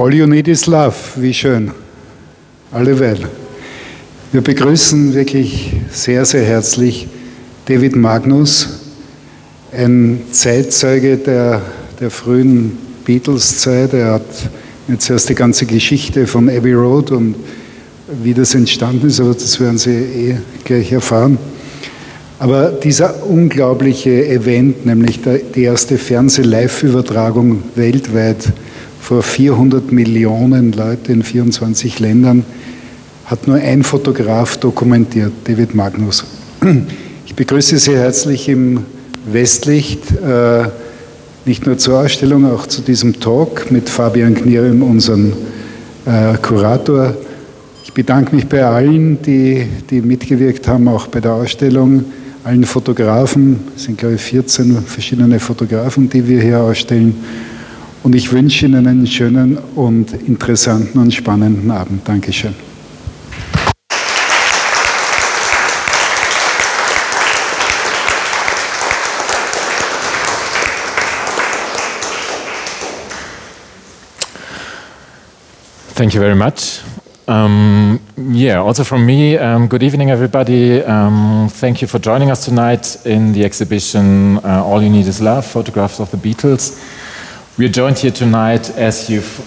All you need is love, wie schön. Alleweil. Wir begrüßen wirklich sehr, sehr herzlich David Magnus, ein Zeitzeuge der frühen Beatles-Zeit. Er hat jetzt erst die ganze Geschichte von Abbey Road und wie das entstanden ist, aber das werden Sie gleich erfahren. Aber dieser unglaubliche Event, nämlich die erste Fernseh-Live-Übertragung weltweit vor 400 Millionen Leuten in 24 Ländern, hat nur ein Fotograf dokumentiert, David Magnus. Ich begrüße Sie herzlich im Westlicht, nicht nur zur Ausstellung, auch zu diesem Talk mit Fabian Knierem, unserem Kurator. Ich bedanke mich bei allen, die mitgewirkt haben, auch bei der Ausstellung, allen Fotografen. Es sind, glaube ich, 14 verschiedene Fotografen, die wir hier ausstellen. Und ich wünsche Ihnen einen schönen und interessanten und spannenden Abend. Dankeschön. Thank you very much. Also from me, good evening everybody. Thank you for joining us tonight in the exhibition All You Need Is Love, Photographs of the Beatles. We are joined here tonight, as you've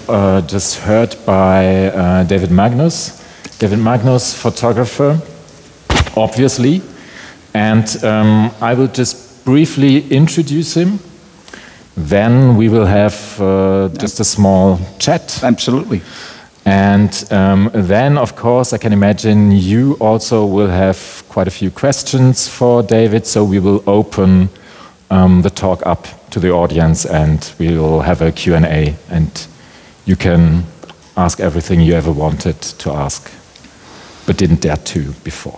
just heard, by David Magnus. David Magnus, photographer, obviously. And I will just briefly introduce him. Then we will have just a small chat. Absolutely. And then, of course, I can imagine you also will have quite a few questions for David, so we will open the talk up to the audience and we will have a Q&A, and you can ask everything you ever wanted to ask, but didn't dare to before.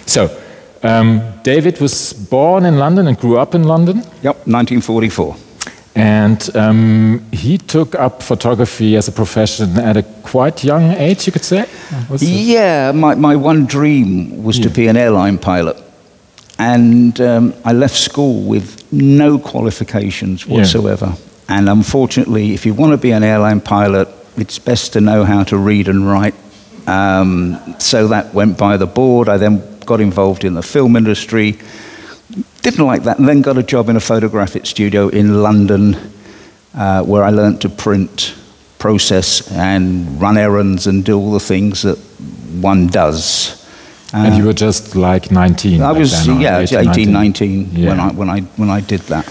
So, David was born in London and grew up in London? Yep, 1944. And he took up photography as a profession at a quite young age, you could say? Yeah, my one dream was to be an airline pilot. And I left school with no qualifications whatsoever. Yeah. And unfortunately, if you want to be an airline pilot, it's best to know how to read and write. So that went by the board. I then got involved in the film industry. Didn't like that, and then got a job in a photographic studio in London where I learned to print, process, and run errands and do all the things that one does. And you were just like 19? I was, then, yeah, 18, 19 yeah. when I did that.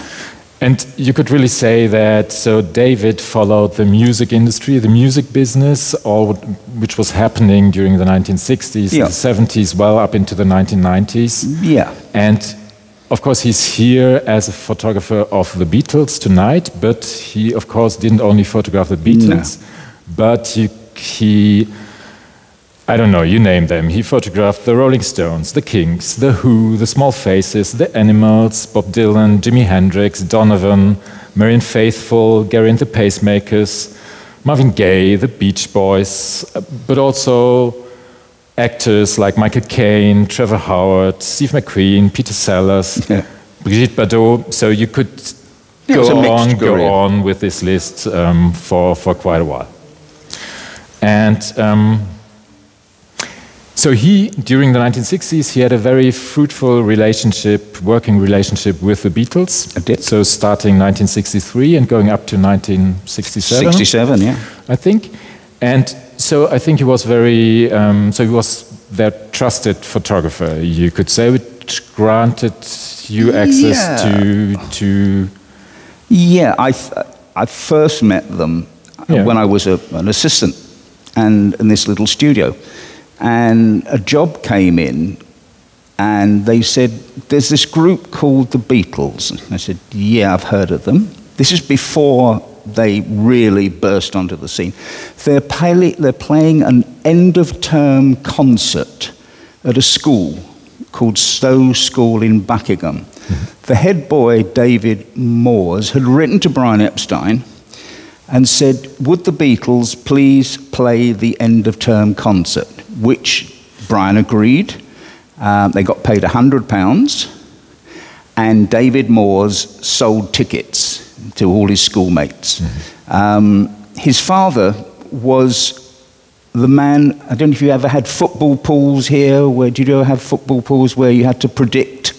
And you could really say that, so David followed the music industry, the music business, which was happening during the 1960s, yeah. the 70s, well up into the 1990s. Yeah. And of course, he's here as a photographer of the Beatles tonight, but he, of course, didn't only photograph the Beatles, but he, I don't know, you name them. He photographed the Rolling Stones, the Kinks, the Who, the Small Faces, the Animals, Bob Dylan, Jimi Hendrix, Donovan, Marianne Faithfull, Gary and the Pacemakers, Marvin Gaye, the Beach Boys, but also actors like Michael Caine, Trevor Howard, Steve McQueen, Peter Sellers, Brigitte Bardot. So you could go on with this list for quite a while. And so he, during the 1960s, he had a very fruitful relationship, working relationship with the Beatles. I did. So starting 1963 and going up to 1967. 67, yeah. I think. And so I think he was very, so he was their trusted photographer, you could say, which granted you access to... Yeah, I first met them when I was an assistant in this little studio. And a job came in and they said, there's this group called the Beatles. And I said, yeah, I've heard of them. This is before they really burst onto the scene. They're playing an end-of-term concert at a school called Stowe School in Buckingham. Mm-hmm. The head boy, David Moores, had written to Brian Epstein and said, would the Beatles please play the end-of-term concert? Which Brian agreed. They got paid £100, and David Moores sold tickets to all his schoolmates. Mm-hmm. His father was the man. I don't know if you ever had football pools here. Did you ever have football pools where you had to predict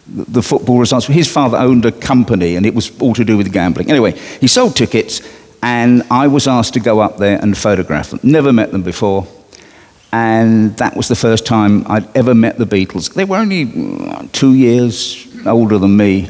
the football results? His father owned a company, and it was all to do with gambling. Anyway, he sold tickets, and I was asked to go up there and photograph them. Never met them before, and that was the first time I'd ever met the Beatles. They were only 2 years older than me,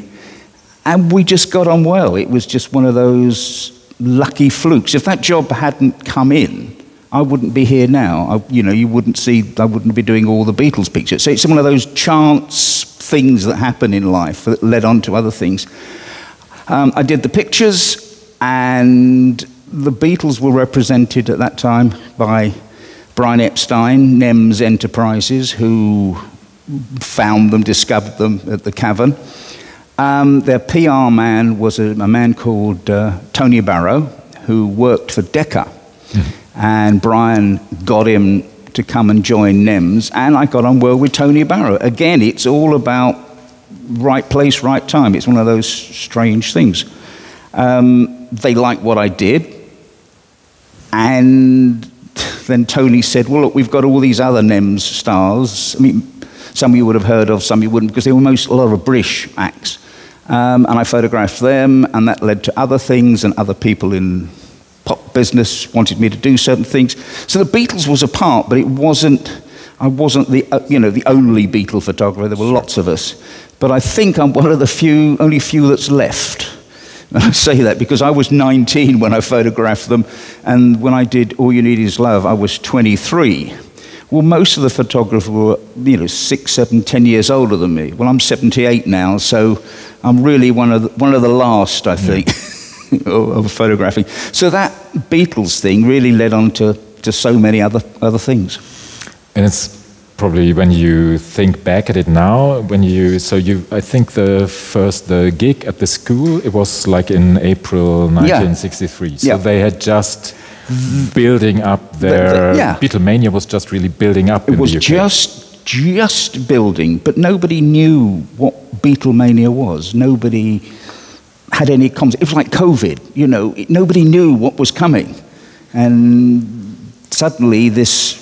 and we just got on well. It was just one of those lucky flukes. If that job hadn't come in, I wouldn't be here now. You wouldn't see. I wouldn't be doing all the Beatles pictures. So it's one of those chance things that happen in life that led on to other things. I did the pictures, and the Beatles were represented at that time by Brian Epstein, NEMS Enterprises, who found them, discovered them at the Cavern. Their PR man was a man called Tony Barrow, who worked for Decca. And Brian got him to come and join NEMS, and I got on well with Tony Barrow. Again, it's all about right place, right time. It's one of those strange things. They liked what I did, and then Tony said, well, look, we've got all these other NEMS stars. I mean, some you would have heard of, some you wouldn't, because they were a lot of British acts. And I photographed them, and that led to other things, and other people in pop business wanted me to do certain things. So the Beatles was a part, but I wasn't the only Beatle photographer. There were lots of us. But I think I'm one of the only few that's left. And I say that because I was 19 when I photographed them, and when I did All You Need Is Love, I was 23. Well, most of the photographers were, 6, 7, 10 years older than me. Well, I'm 78 now, so I'm really one of the last, I think, of photographing. So that Beatles thing really led on to so many other things. And it's probably, when you think back at it now, I think the gig at the school, it was like in April 1963. Yeah. So they had just building up their Beatlemania was just really building up. It was just building, but nobody knew what Beatlemania was. Nobody had any concept. It was like COVID, nobody knew what was coming. And suddenly this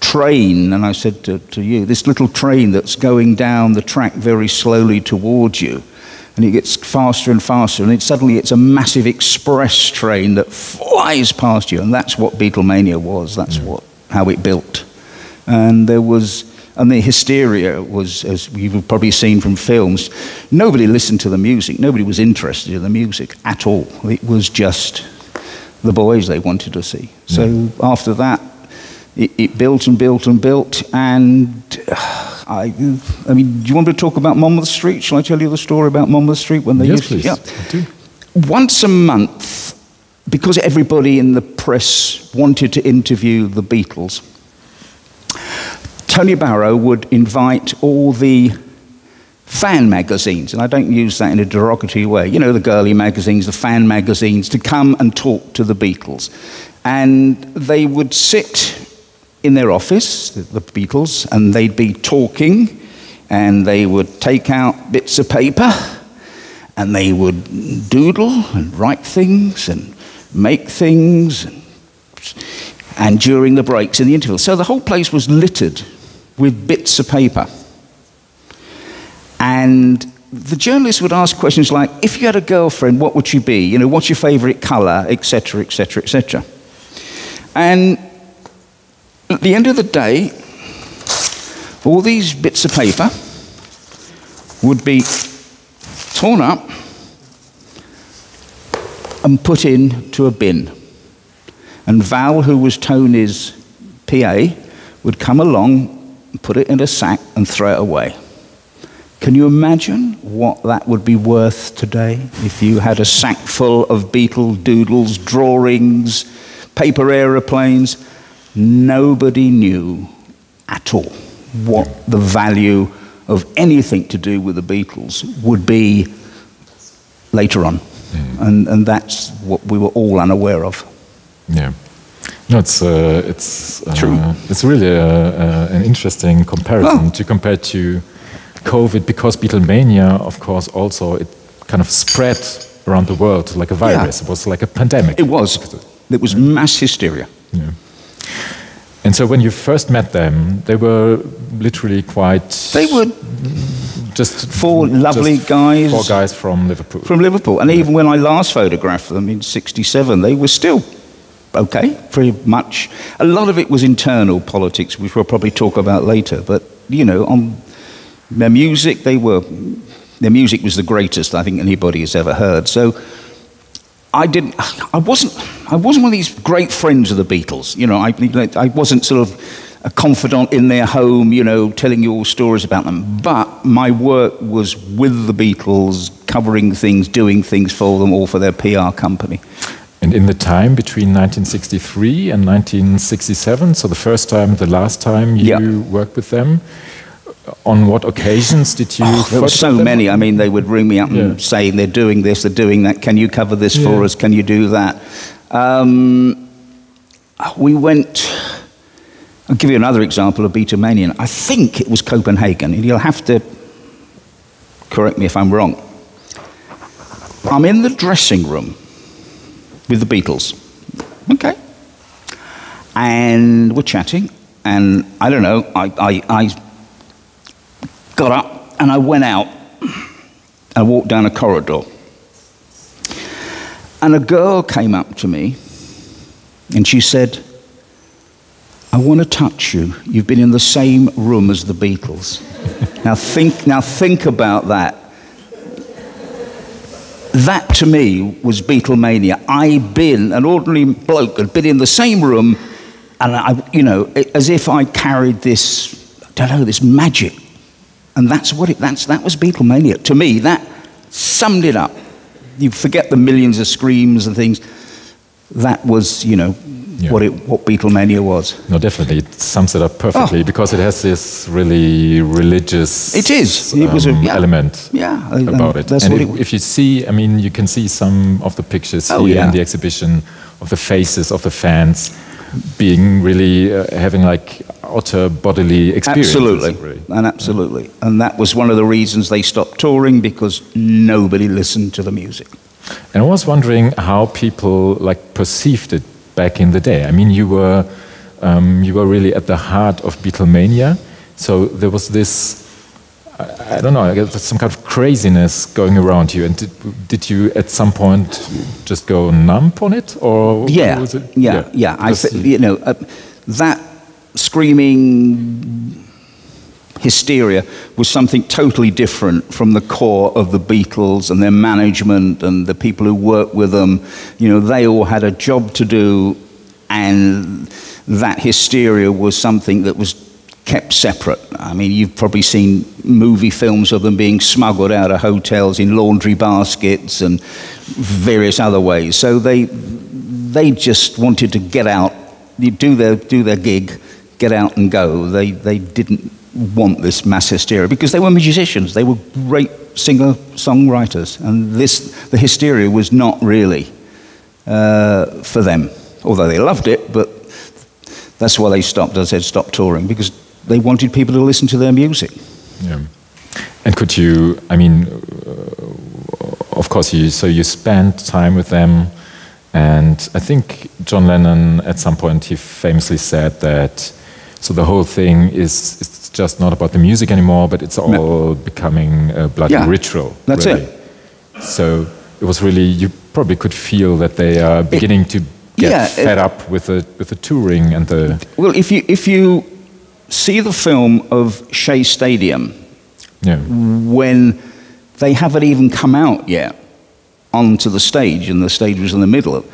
train, and I said to you, this little train that's going down the track very slowly towards you, and it gets faster and faster, and suddenly it's a massive express train that flies past you, and that's what Beatlemania was. That's how it built. And the hysteria was, as you've probably seen from films, nobody listened to the music. Nobody was interested in the music at all. It was just the boys they wanted to see. So after that, it built and built and built, and I mean, do you want me to talk about Monmouth Street? Shall I tell you the story about Monmouth Street when they used to? Yeah, I do. Once a month, because everybody in the press wanted to interview the Beatles, Tony Barrow would invite all the fan magazines, and I don't use that in a derogatory way, the girly magazines, the fan magazines, to come and talk to the Beatles. And they would sit in their office, the Beatles, and they'd be talking, and they would take out bits of paper, and they would doodle and write things and make things, and during the breaks in the interval. So the whole place was littered with bits of paper. And the journalists would ask questions like, if you had a girlfriend, what would she be? What's your favorite color, etc., etc., etc. And at the end of the day, all these bits of paper would be torn up and put into a bin. And Val, who was Tony's PA, would come along, put it in a sack and throw it away. Can you imagine what that would be worth today if you had a sack full of Beatle doodles, drawings, paper aeroplanes? Nobody knew at all what the value of anything to do with the Beatles would be later on. And that's what we were all unaware of. Yeah. No, it's true. It's really an interesting comparison to compare to COVID, because Beatlemania, of course, also it kind of spread around the world like a virus. It was like a pandemic. It was. There was mass hysteria. Yeah. And so when you first met them, they were literally quite... They were just four lovely guys. Four guys from Liverpool. From Liverpool. And even when I last photographed them in '67, they were still okay, pretty much. A lot of it was internal politics, which we'll probably talk about later. But, you know, on their music, their music was the greatest I think anybody has ever heard. So I wasn't one of these great friends of the Beatles. You know, I wasn't sort of a confidant in their home, you know, telling you all stories about them. But my work was with the Beatles, covering things, doing things for them, all for their PR company. And in the time between 1963 and 1967, so the first time, the last time you worked with them, on what occasions did you? There were so many. I mean, they would ring me up and say, they're doing this, they're doing that. Can you cover this for us? Can you do that? We went... I'll give you another example of Beatlemania. I think it was Copenhagen, and you'll have to correct me if I'm wrong. I'm in the dressing room with the Beatles. Okay. And we're chatting, and I don't know, I got up and I went out. I walked down a corridor. And a girl came up to me and she said, I want to touch you. You've been in the same room as the Beatles. Now think about that. That to me was Beatlemania. I'd been an ordinary bloke, had been in the same room, and as if I carried this, I don't know, this magic. And that was Beatlemania. To me, that summed it up. You forget the millions of screams and things. That was, what Beatlemania was. No, definitely. It sums it up perfectly because it has this really religious element about it. And if you see, I mean, you can see some of the pictures here in the exhibition of the faces of the fans being really having like outer bodily experience. Absolutely, absolutely. And that was one of the reasons they stopped touring, because nobody listened to the music. And I was wondering how people perceived it back in the day. I mean, you were really at the heart of Beatlemania, so there was this, I don't know, I guess some kind of craziness going around you. And did you at some point just go numb on it, or was it? Yeah. That screaming hysteria was something totally different from the core of the Beatles and their management and the people who worked with them. You know, they all had a job to do, and that hysteria was something that was kept separate. I mean, you've probably seen movie films of them being smuggled out of hotels in laundry baskets and various other ways. So they just wanted to get out, do their gig, get out and go. They didn't want this mass hysteria because they were musicians. They were great singer-songwriters, and the hysteria was not really for them. Although they loved it, but that's why they stopped. As I said, stopped touring, because they wanted people to listen to their music. Yeah. And could you? I mean, of course, you spent time with them, and I think John Lennon at some point he famously said that. So the whole thing it's just not about the music anymore, but it's all becoming a bloody ritual. That's really. it. So it was really, you probably could feel that they are beginning to get fed up with the touring and the... Well, if you see the film of Shea Stadium, when they haven't even come out yet onto the stage, and the stage was in the middle,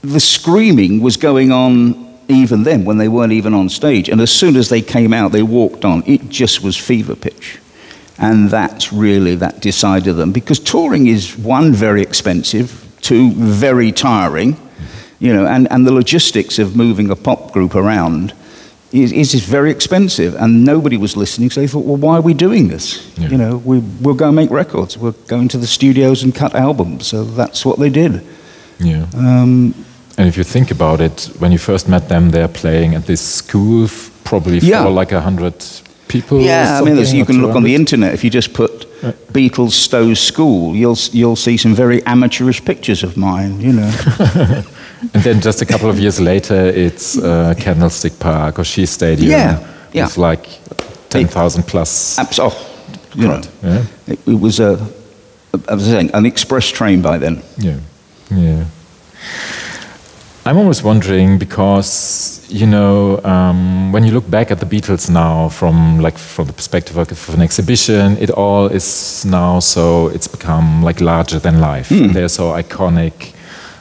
the screaming was going on even then, when they weren't even on stage. And as soon as they came out, they walked on. It just was fever pitch. And that decided them. Because touring is, one, very expensive, two, very tiring, and the logistics of moving a pop group around is very expensive. And nobody was listening, so they thought, well, why are we doing this? Yeah. We'll go make records. We'll go into the studios and cut albums. So that's what they did. Yeah. And if you think about it, when you first met them, they're playing at this school, probably for like 100 people. Yeah, I mean, you can look on the internet. If you just put Beatles Stowe School, you'll see some very amateurish pictures of mine. And then just a couple of years later, it's Candlestick Park or Shea Stadium. Yeah. It's like 10,000 plus. You know, it was I was saying, an express train by then. Yeah. I'm always wondering because, you know, when you look back at the Beatles now from the perspective of an exhibition, it all is now it's become like larger than life. And they're so iconic.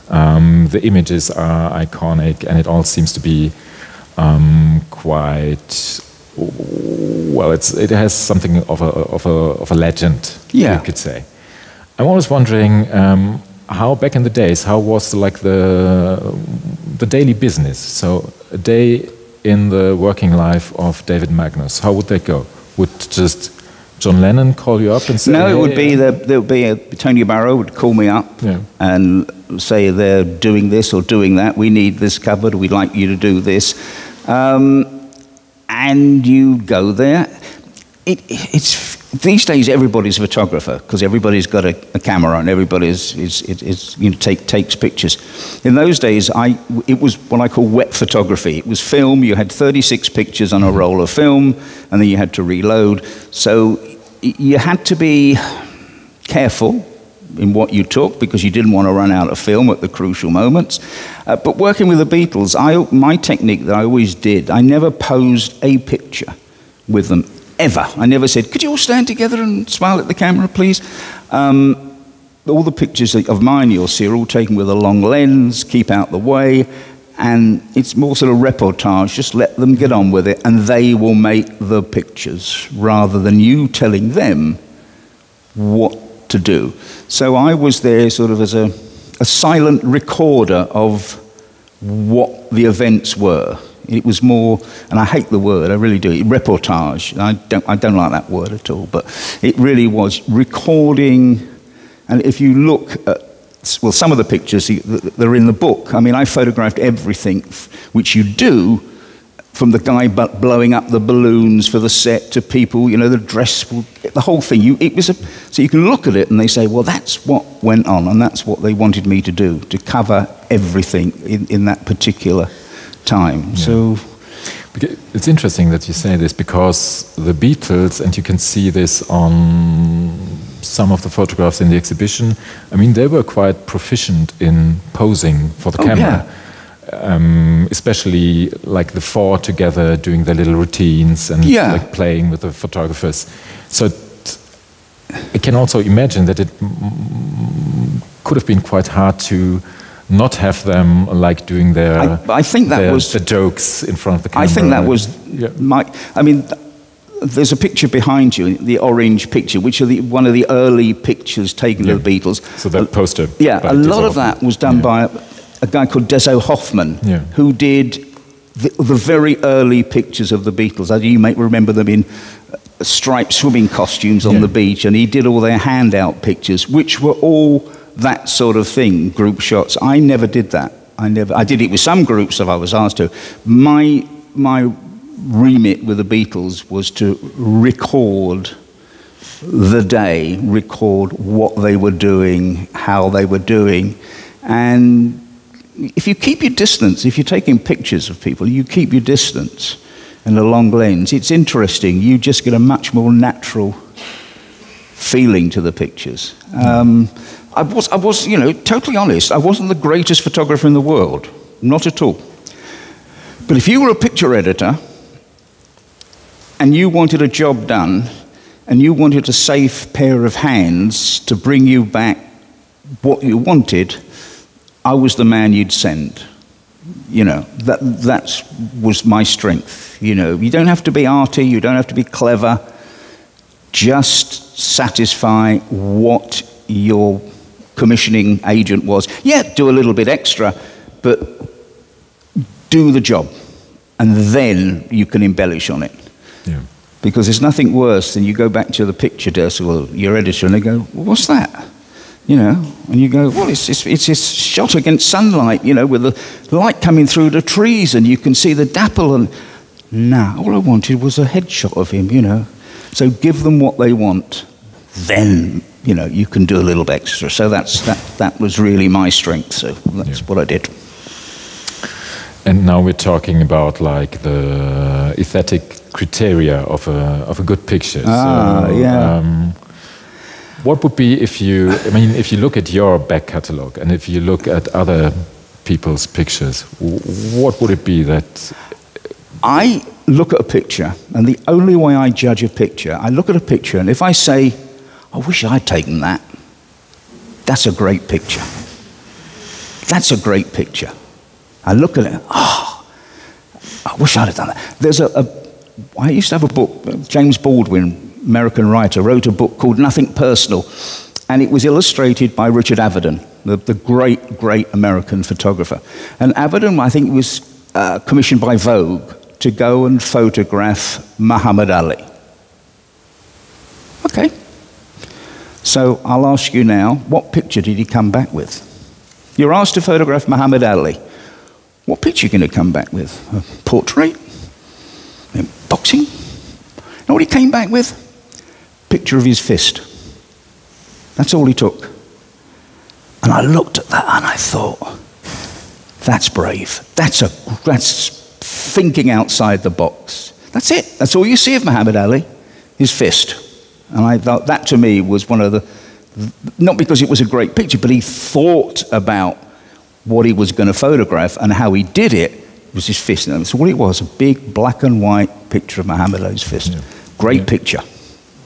The images are iconic, and it all seems to be quite well. It has something of a legend, you could say. I'm always wondering how back in the days, how was the daily business? So a day in the working life of David Magnus, how would that go? Would just John Lennon call you up and say? No, it would be there would be Tony Barrow would call me up and say they're doing this or doing that. We need this covered. We'd like you to do this, and you go there. It's these days everybody's a photographer because everybody's got a camera and everybody's takes pictures. In those days, it was what I call wet photography. It was film. You had 36 pictures on a roll of film, and then you had to reload. So you had to be careful in what you took because you didn't want to run out of film at the crucial moments. But working with the Beatles, my technique that I always did, I never posed a picture with them. Ever. I never said, could you all stand together and smile at the camera, please? All the pictures of mine you'll see are all taken with a long lens, keep out the way, and it's more sort of reportage. Just let them get on with it, and they will make the pictures, rather than you telling them what to do. So I was there sort of as a silent recorder of what the events were. It was more, and I hate the word, I really do, reportage. I don't like that word at all, but it really was recording. And if you look at, well, some of the pictures, they're in the book. I mean, I photographed everything which you do, from the guy blowing up the balloons for the set to people, you know, the dress, the whole thing. So you can look at it and they say, well, that's what went on, and that's what they wanted me to do, to cover everything in that particular time. So it's interesting that you say this, because the Beatles, and you can see this on some of the photographs in the exhibition, I mean, they were quite proficient in posing for the camera. Especially like the four together doing their little routines and like playing with the photographers. So I can also imagine that it could have been quite hard to not have them like doing their I think that was the jokes in front of the camera. I think that was I mean, there's a picture behind you, the orange picture, which are one of the early pictures taken of the Beatles. So that poster. A lot of that was done by a guy called Deso Hoffman, who did the very early pictures of the Beatles. You may remember them in striped swimming costumes on the beach, and he did all their handout pictures, which were all that sort of thing, group shots. I never did that. I did it with some groups if I was asked to. My remit with the Beatles was to record the day, record what they were doing, how they were doing, and if you keep your distance, if you're taking pictures of people, you keep your distance and a long lens, it's interesting. You just get a much more natural feeling to the pictures. I was, you know, totally honest. I wasn't the greatest photographer in the world, not at all. But if you were a picture editor and you wanted a job done and you wanted a safe pair of hands to bring you back what you wanted, I was the man you'd send. You know, that was my strength. You know, you don't have to be arty, you don't have to be clever. Just satisfy what your commissioning agent was. Yeah, do a little bit extra, but do the job, and then you can embellish on it. Yeah. Because there's nothing worse than you go back to the picture desk or your editor and they go, well, what's that? You know, and you go, well, it's this shot against sunlight, you know, with the light coming through the trees and you can see the dapple, and all I wanted was a headshot of him, you know. So give them what they want, then, you know, you can do a little bit extra. So that was really my strength, so that's what I did. And now we're talking about like the aesthetic criteria of a good picture. What would be if you look at your back catalogue and if you look at other people's pictures, what would it be that... I look at a picture, and the only way I judge a picture, I look at a picture, and if I say, I wish I'd taken that, that's a great picture. That's a great picture. I look at it, I wish I'd have done that. I used to have a book, James Baldwin, American writer, wrote a book called Nothing Personal, and it was illustrated by Richard Avedon, the great, great American photographer. And Avedon, I think, was commissioned by Vogue to go and photograph Muhammad Ali. Okay. So I'll ask you now, what picture did he come back with? You're asked to photograph Muhammad Ali. What picture are you going to come back with? A portrait? Boxing? You know what he came back with? Picture of his fist. That's all he took. And I looked at that and I thought, that's brave. That's thinking outside the box. That's it. That's all you see of Muhammad Ali, his fist. And I thought that to me was one of the, not because it was a great picture, but he thought about what he was going to photograph and how he did it was his fist. And that's all it was, a big black and white picture of Muhammad Ali's fist. Yeah. Great picture,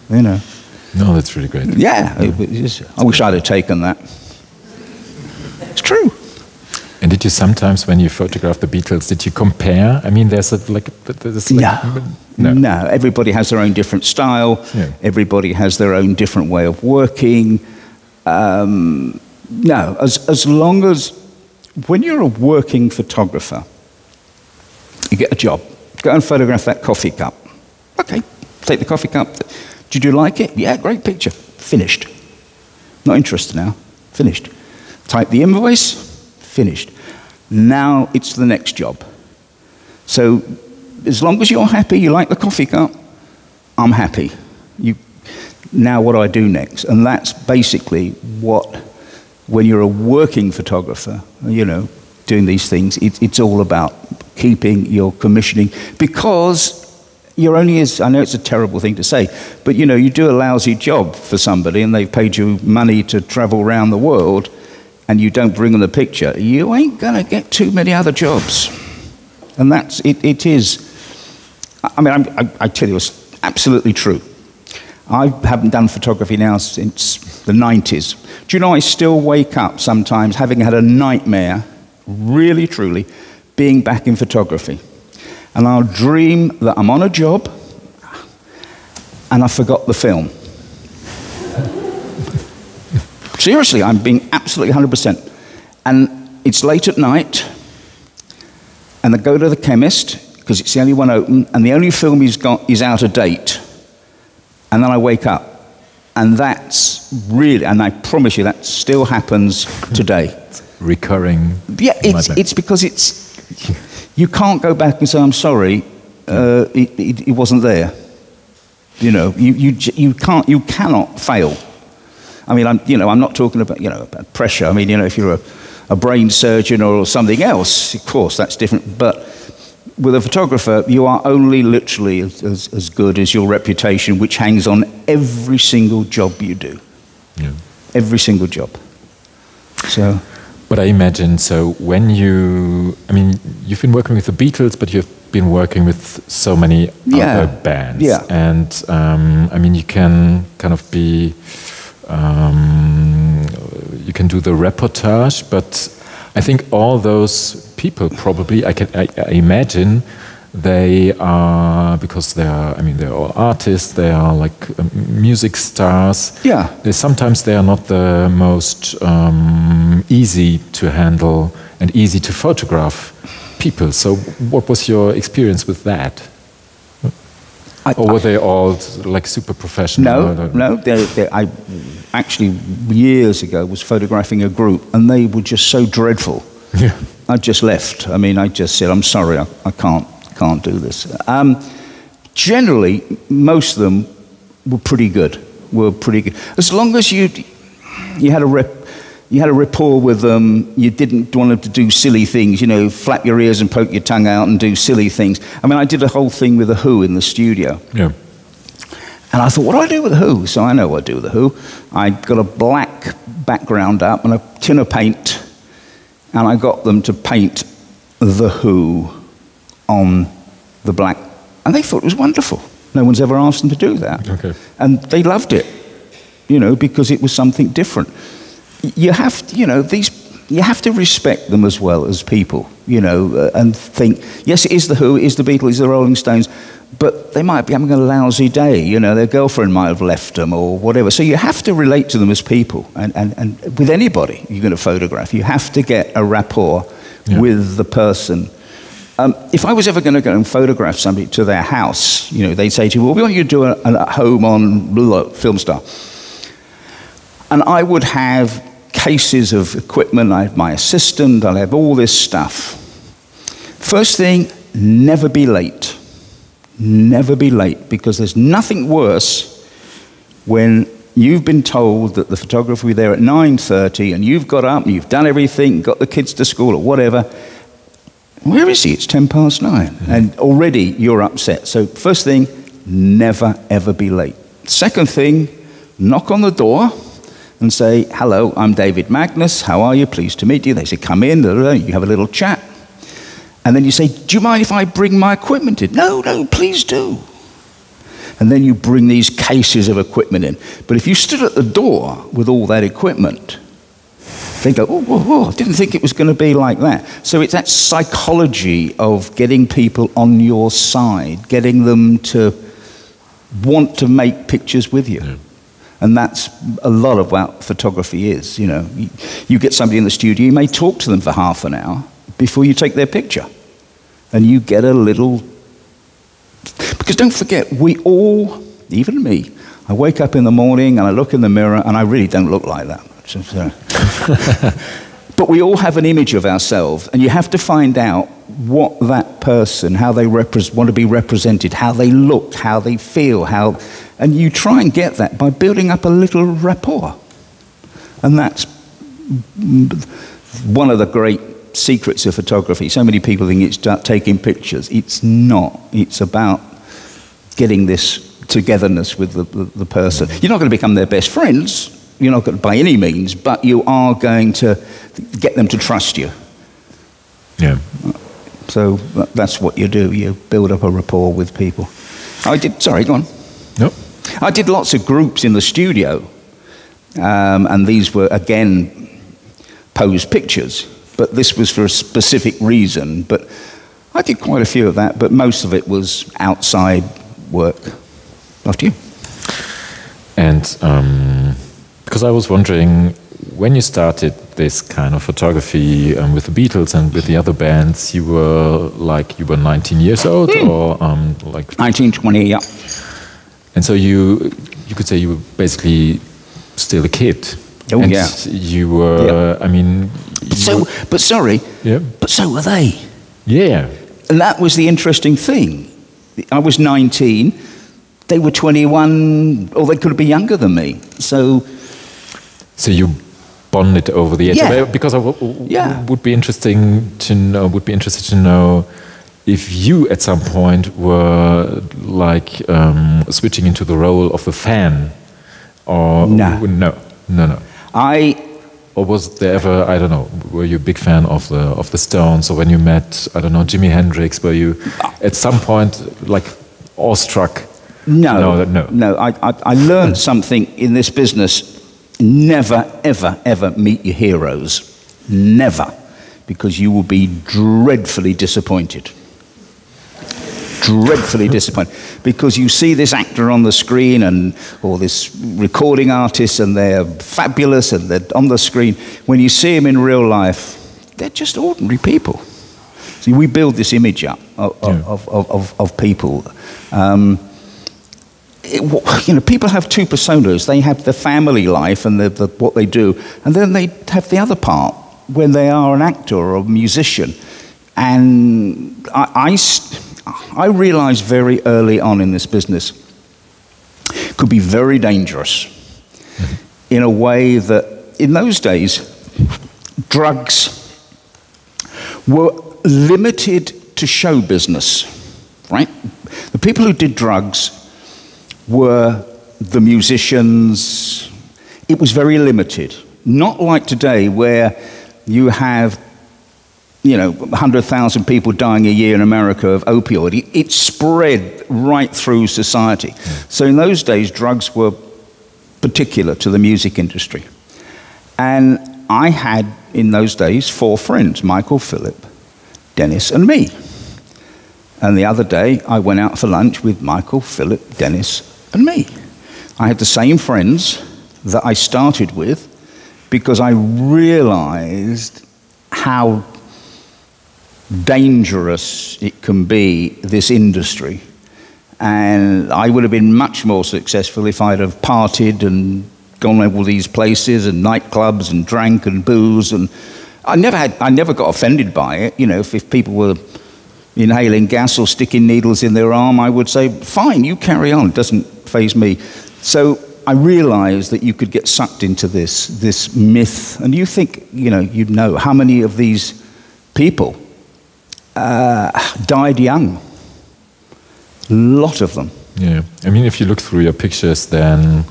you know. No, that's really great. Yeah, I wish I'd have taken that. It's true. And did you sometimes, when you photograph the Beatles, did you compare? I mean, No, everybody has their own different style. Yeah. Everybody has their own different way of working. No, as long as, when you're a working photographer, you get a job. Go and photograph that coffee cup. Okay, take the coffee cup. Did you like it? Yeah, great picture. Finished. Not interested now. Finished. Type the invoice. Finished. Now it's the next job. So as long as you're happy, you like the coffee cup, I'm happy. Now what do I do next? And that's basically what, when you're a working photographer, you know, doing these things, it's all about keeping your commissioning, because you're only as, I know it's a terrible thing to say, but you know, you do a lousy job for somebody and they've paid you money to travel around the world, and you don't bring them the picture, you ain't going to get too many other jobs. And that's, it is, I mean, I tell you, it's absolutely true. I haven't done photography now since the 90s. Do you know, I still wake up sometimes having had a nightmare, really, truly, being back in photography. And I'll dream that I'm on a job and I forgot the film. Seriously, I'm being absolutely 100%. And it's late at night, and I go to the chemist, because it's the only one open, and the only film he's got is out of date. And then I wake up. And that's really, and I promise you, that still happens today. It's recurring. Yeah, it's because it's, you can't go back and say, I'm sorry, it wasn't there. You know, you cannot fail. I mean, I'm not talking about, about pressure. I mean, if you're a brain surgeon or something else, of course, that's different. But with a photographer, you are only literally as good as your reputation, which hangs on every single job you do. Yeah. Every single job. So. But I imagine, so when you've been working with the Beatles, but you've been working with so many other bands. Yeah. And, you can kind of be... you can do the reportage, but I think all those people probably, I imagine, they are, because they're all artists, they are like music stars. Yeah. Sometimes they are not the most easy to handle and easy to photograph people. So what was your experience with that? Or were they all like super professional? No. I actually, years ago, was photographing a group, and they were just so dreadful. Yeah. I just left. I mean, I just said, I'm sorry, I can't do this. Generally, most of them were pretty good. As long as you had you had a rapport with them. You didn't want them to do silly things, you know, flap your ears and poke your tongue out and do silly things. I mean, I did a whole thing with The Who in the studio. Yeah. And I thought, what do I do with The Who? So I know what I do with The Who. I got a black background up and a tin of paint, and I got them to paint The Who on the black. And they thought it was wonderful. No one's ever asked them to do that. Okay. And they loved it, you know, because it was something different. You have to, you know, you have to respect them as well as people, you know, and think, yes, it is The Who, it is the Beatles, it is the Rolling Stones, but they might be having a lousy day, you know, their girlfriend might have left them or whatever. So you have to relate to them as people, and with anybody you're going to photograph, you have to get a rapport with the person. If I was ever going to go and photograph somebody to their house, you know, they'd say to you, well, we want you to do a home on Film Star. And I would have cases of equipment, I have my assistant, I'll have all this stuff. First thing, never be late. Never be late, because there's nothing worse when you've been told that the photographer will be there at 9:30 and you've got up and you've done everything, got the kids to school or whatever. Where is he? It's 9:10. And already you're upset. So first thing, never ever be late. Second thing, knock on the door and say, hello, I'm David Magnus, how are you? Pleased to meet you. They say, come in, you have a little chat. And then you say, do you mind if I bring my equipment in? No, please do. And then you bring these cases of equipment in. But if you stood at the door with all that equipment, they go, oh, I didn't think it was going to be like that. So it's that psychology of getting people on your side, getting them to want to make pictures with you. Yeah. And that's a lot of what photography is, you know. You get somebody in the studio, you may talk to them for half an hour before you take their picture. And you get a little... Because don't forget, we all, even me, I wake up in the morning and I look in the mirror and I really don't look like that. But we all have an image of ourselves, and you have to find out what that person, how they want to be represented, how they look, how they feel, and you try and get that by building up a little rapport. And that's one of the great secrets of photography. So many people think it's taking pictures. It's not. It's about getting this togetherness with the person. You're not going to become their best friends. You're not going to, by any means, but you are going to get them to trust you. Yeah. So that's what you do. You build up a rapport with people. Sorry, go on. No. I did lots of groups in the studio, and these were, again, posed pictures, but this was for a specific reason. But I did quite a few of that, but most of it was outside work. After you. And because I was wondering, when you started this kind of photography with the Beatles and with the other bands, you were 19 years old, or like 19, 20, yeah. And so you could say you were basically still a kid. Oh, and yeah. You were, yeah. I mean... But so were they. Yeah. And that was the interesting thing. I was 19, they were 21, or they could be younger than me. So you bonded over the edge. Yeah. Because I would be interested to know if you at some point were switching into the role of the fan, or no. Or was there ever, I don't know, were you a big fan of the Stones, or when you met, I don't know, Jimi Hendrix, were you at some point awestruck? No. I learned something in this business. Never, ever, ever meet your heroes. Never. Because you will be dreadfully disappointed. Dreadfully disappointed. Because you see this actor on the screen or this recording artist, and they're fabulous and they're on the screen. When you see them in real life, they're just ordinary people. See, we build this image up of people. People have two personas. They have the family life and what they do, and then they have the other part when they are an actor or a musician. And I realized very early on in this business could be very dangerous in a way that in those days drugs were limited to show business, right? The people who did drugs were the musicians. It was very limited. Not like today where you have, 100,000 people dying a year in America of opioid. It spread right through society. So in those days, drugs were particular to the music industry. And I had, in those days, 4 friends, Michael, Philip, Dennis, and me. And the other day, I went out for lunch with Michael, Philip, Dennis, and me. I had the same friends that I started with because I realized how dangerous it can be, this industry. And I would have been much more successful if I'd have partied and gone to all these places and nightclubs and drank and booze. And I never got offended by it. If people were inhaling gas or sticking needles in their arm, I would say, fine, you carry on, it doesn't faze me. So I realized that you could get sucked into this myth. And you think, you'd know how many of these people died young. A lot of them. Yeah, I mean, if you look through your pictures, then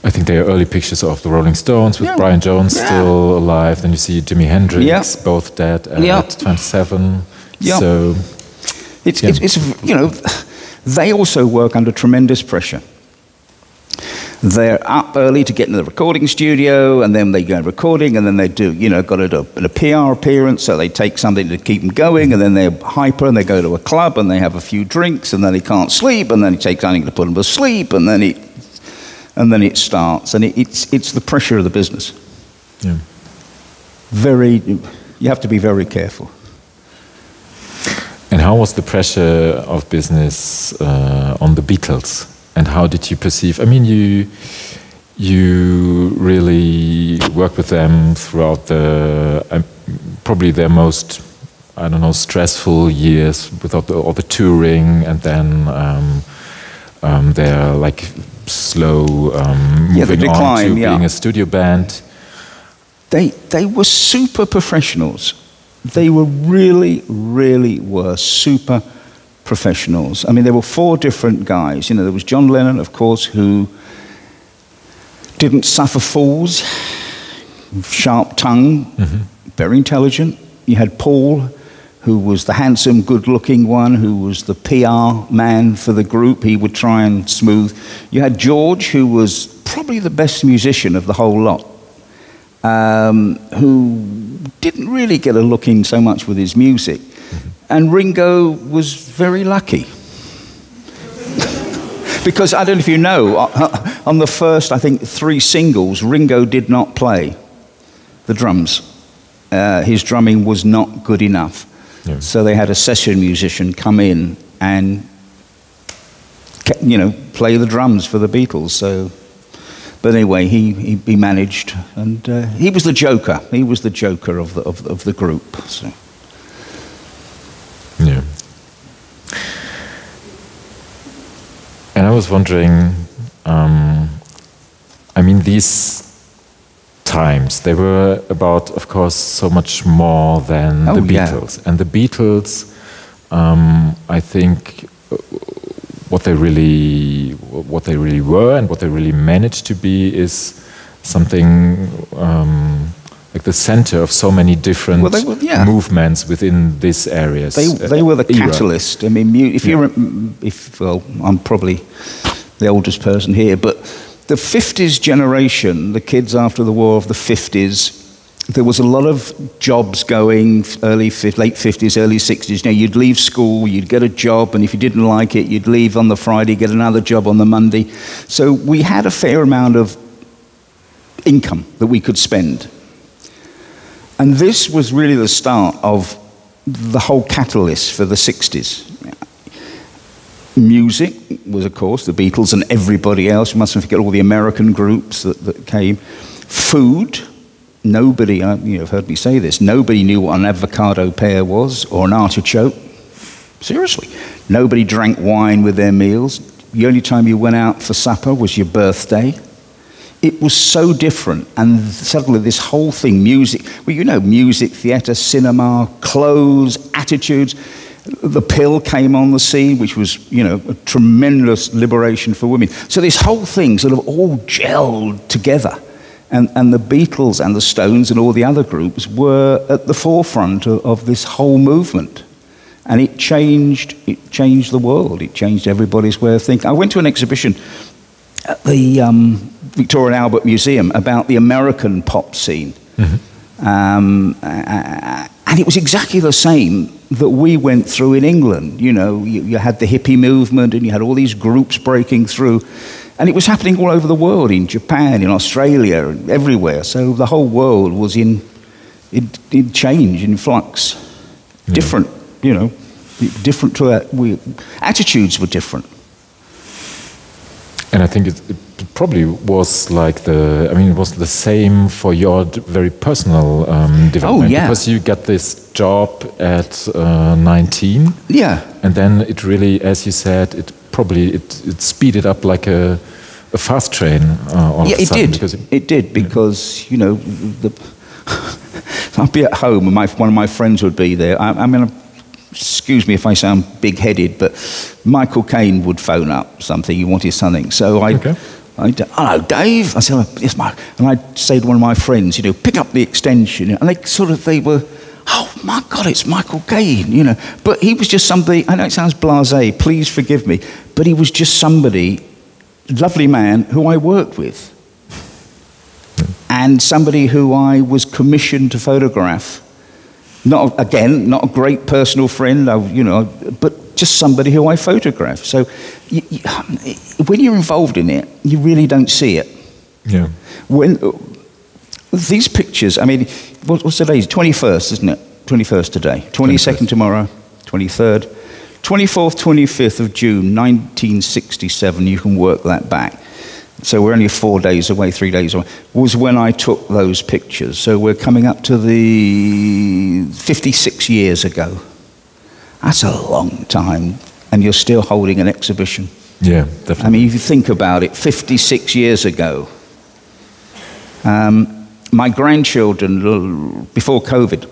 I think they are early pictures of the Rolling Stones with Brian Jones still alive. Then you see Jimi Hendrix, both dead at 27. Yeah. So it's they also work under tremendous pressure. They're up early to get in the recording studio, and then they go recording, and then they do, got a PR appearance, so they take something to keep them going, and then they're hyper, and they go to a club, and they have a few drinks, and then they can't sleep, and then they take something to put them to sleep, and then it starts, and it's the pressure of the business. Yeah. You have to be very careful. And how was the pressure of business on the Beatles? And how did you perceive? I mean, you really worked with them throughout probably their most, stressful years with all the touring, and then their slow moving decline, on to being a studio band. They were super professionals. They were really were super professionals. I mean, there were 4 different guys. There was John Lennon, of course, who didn't suffer fools, sharp tongue, very intelligent. You had Paul, who was the handsome, good-looking one, who was the PR man for the group. He would try and smooth. You had George, who was probably the best musician of the whole lot, who didn't really get a look in so much with his music. And Ringo was very lucky. Because, I don't know if you know, on the first, I think, 3 singles, Ringo did not play the drums. His drumming was not good enough. Yeah. So they had a session musician come in and, play the drums for the Beatles. So, but anyway, he managed, and he was the joker. He was the joker of the group. So. Yeah. And I was wondering, these times, they were about, of course, so much more than the Beatles. Yeah. And the Beatles, I think, what they really were and what they really managed to be is something like the center of so many different movements within these areas. They were the catalyst. I mean, I'm probably the oldest person here, but the 50s generation, the kids after the war of the 50s, there was a lot of jobs going, late 50s, early 60s. You'd leave school, you'd get a job, and if you didn't like it, you'd leave on the Friday, get another job on the Monday. So we had a fair amount of income that we could spend. And this was really the start of the whole catalyst for the 60s. Music was, of course, the Beatles and everybody else. You mustn't forget all the American groups that came. Food. Nobody, you've heard me say this, nobody knew what an avocado pear was or an artichoke. Seriously. Nobody drank wine with their meals. The only time you went out for supper was your birthday. it was so different, and suddenly this whole thing, music, well, you know, music, theatre, cinema, clothes, attitudes. The pill came on the scene, which was, you know, a tremendous liberation for women. So this whole thing sort of all gelled together. And the Beatles and the Stones and all the other groups were at the forefront of this whole movement. And it changed the world. It changed everybody's way of thinking. I went to an exhibition at the Victoria and Albert Museum about the American pop scene. And it was exactly the same that we went through in England. You know, you had the hippie movement and you had all these groups breaking through. And it was happening all over the world, in Japan, in Australia, everywhere. So the whole world was in change, in flux. Different, you know, different to that. Attitudes were different. And I think it probably was like it was the same for your very personal development. Oh, yeah. Because you got this job at 19. Yeah. And then it really, as you said, it speeded up like a fast train all of a sudden. It did, because, you know, I'd be at home and one of my friends would be there. I mean, excuse me if I sound big-headed, but Michael Caine would phone up something, he wanted something. So hello, Dave. I said, yes, Mike. And I'd say to one of my friends, you know, pick up the extension. And they were, oh my God, it's Michael Caine, you know. But he was just somebody, I know it sounds blasé, please forgive me, but he was just somebody, lovely man, who I worked with. And somebody who I was commissioned to photograph. Not a great personal friend, you know, but just somebody who I photographed. So when you're involved in it, you really don't see it. Yeah. When these pictures, I mean, what's the day? 21st, isn't it? 21st today. 22nd tomorrow, 23rd. 24th, 25th of June, 1967, you can work that back. So we're only 4 days away, 3 days away, was when I took those pictures. So we're coming up to the 56 years ago. That's a long time, and you're still holding an exhibition. Yeah, definitely. I mean, if you think about it, 56 years ago, my grandchildren, before COVID,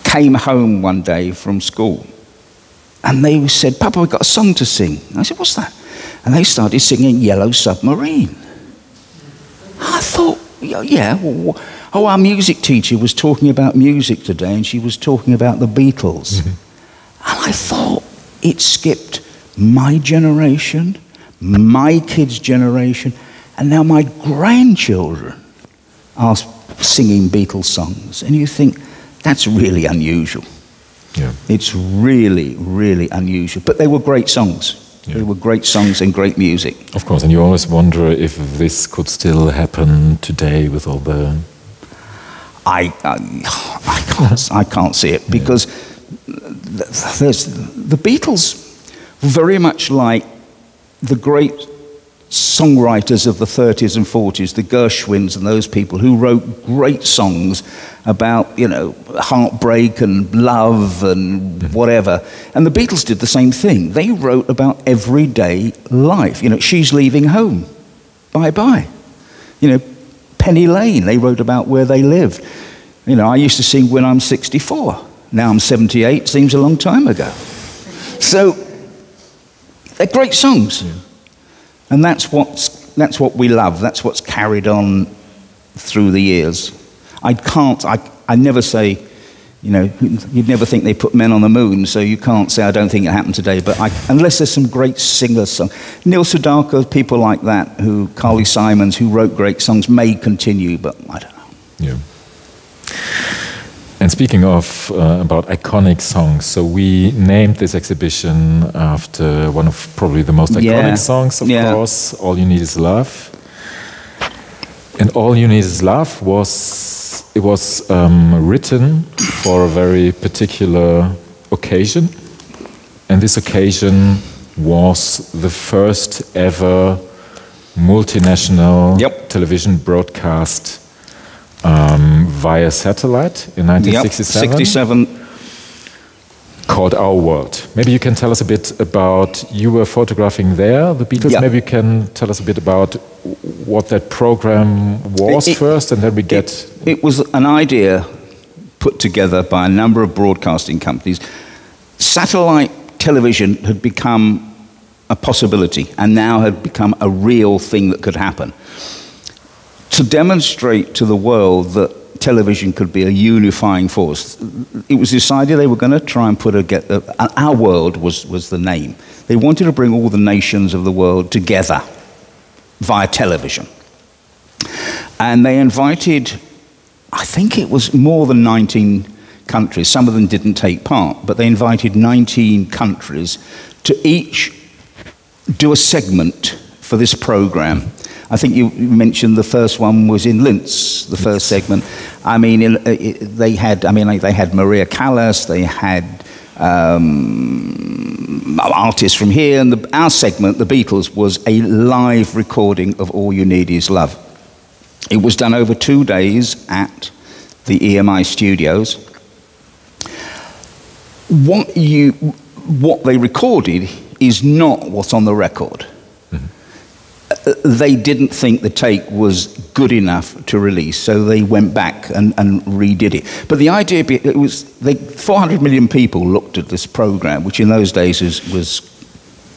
came home one day from school, and they said, Papa, we've got a song to sing. I said, what's that? And they started singing Yellow Submarine. I thought, yeah, well, our music teacher was talking about music today, and she was talking about the Beatles. And I thought, it skipped my generation, my kids' generation, and now my grandchildren are singing Beatles songs. And you think, that's really unusual. Yeah. It's really, really unusual. But they were great songs. Yeah. They were great songs and great music. Of course, and you always wonder if this could still happen today with all the... I can't see it, because the Beatles were very much like the great songwriters of the 30s and 40s, the Gershwins and those people who wrote great songs about, you know, heartbreak and love and whatever. And the Beatles did the same thing. They wrote about everyday life. You know, She's Leaving Home, Bye-Bye. You know, Penny Lane, they wrote about where they lived. You know, I used to sing When I'm 64. Now I'm 78, seems a long time ago. So, they're great songs. Yeah. And that's what we love. That's what's carried on through the years. I never say, you know, you'd never think they put men on the moon, so you can't say I don't think it happened today. But unless there's some great singers, Neil Sedaka, people like that, Carly Simons, who wrote great songs, may continue, but I don't know. Yeah. And speaking of about iconic songs, so we named this exhibition after one of probably the most iconic songs, of course, All You Need Is Love. And All You Need Is Love was written for a very particular occasion. And this occasion was the first ever multinational television broadcast via satellite in 1967. called Our World. Maybe you can tell us a bit about, you were photographing there, the Beatles. Yeah. Maybe you can tell us a bit about what that program was first, and then we get... It was an idea put together by a number of broadcasting companies. Satellite television had become a possibility and now had become a real thing that could happen. To demonstrate to the world that television could be a unifying force, it was decided they were going to try and put Our World was the name. They wanted to bring all the nations of the world together via television. And they invited, I think it was more than 19 countries. Some of them didn't take part, but they invited 19 countries to each do a segment for this program. I think you mentioned the first one was in Linz, the first segment. I mean, they had Maria Callas, they had artists from here, and our segment, the Beatles, was a live recording of All You Need Is Love. It was done over 2 days at the EMI studios. What they recorded is not what's on the record. They didn't think the take was good enough to release, so they went back and redid it. But the idea, 400 million people looked at this program, which in those days was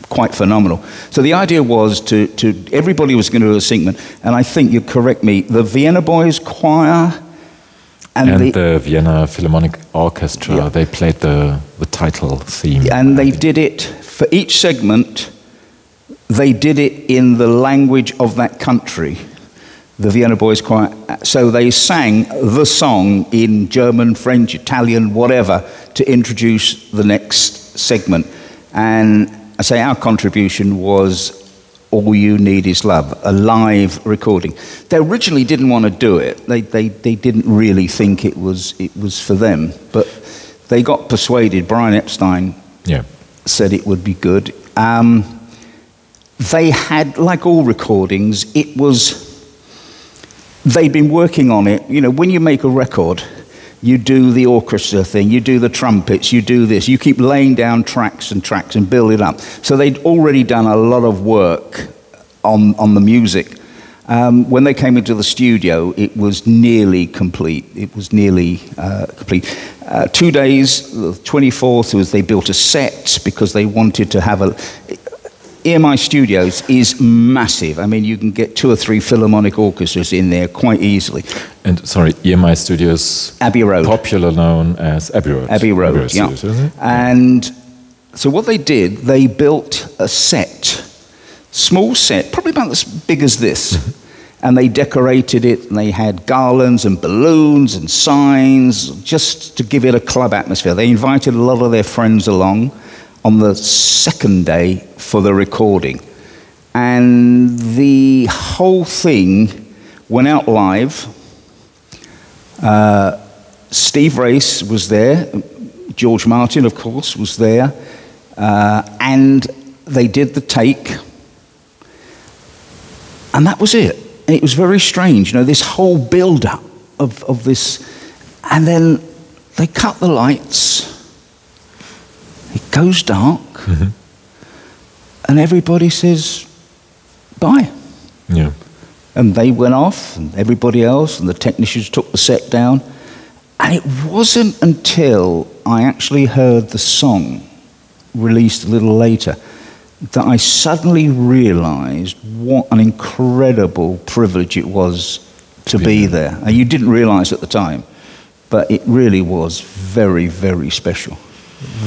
quite phenomenal. So the idea was to everybody was going to do a segment, and I think, you correct me, the Vienna Boys Choir and the Vienna Philharmonic Orchestra, yeah, they played the title theme. And they did it for each segment. They did it in the language of that country, the Vienna Boys Choir. So they sang the song in German, French, Italian, whatever, to introduce the next segment. And I say our contribution was All You Need Is Love, a live recording. They originally didn't want to do it. They didn't really think it was for them. But they got persuaded. Brian Epstein said it would be good. They had, like all recordings, they'd been working on it. You know, when you make a record, you do the orchestra thing, you do the trumpets, you do this. You keep laying down tracks and build it up. So they'd already done a lot of work on the music. When they came into the studio, it was nearly complete. It was nearly complete. 2 days, the 24th, was they built a set because they wanted to have a... EMI Studios is massive. I mean, you can get 2 or 3 philharmonic orchestras in there quite easily. And sorry, EMI Studios, Abbey Road, popular known as Abbey Road. Abbey Road, yeah. Studios, isn't it? And so what they did, they built a set, small set, probably about as big as this, and they decorated it, and they had garlands and balloons and signs, just to give it a club atmosphere. They invited a lot of their friends along on the second day for the recording. And the whole thing went out live. Steve Race was there. George Martin, of course, was there. And they did the take. And that was it. And it was very strange, you know, this whole build-up of this. And then they cut the lights. It goes dark, and everybody says, bye. Yeah. And they went off, and everybody else, and the technicians took the set down. And it wasn't until I actually heard the song released a little later that I suddenly realized what an incredible privilege it was to be there. And you didn't realize at the time, but it really was very, very special.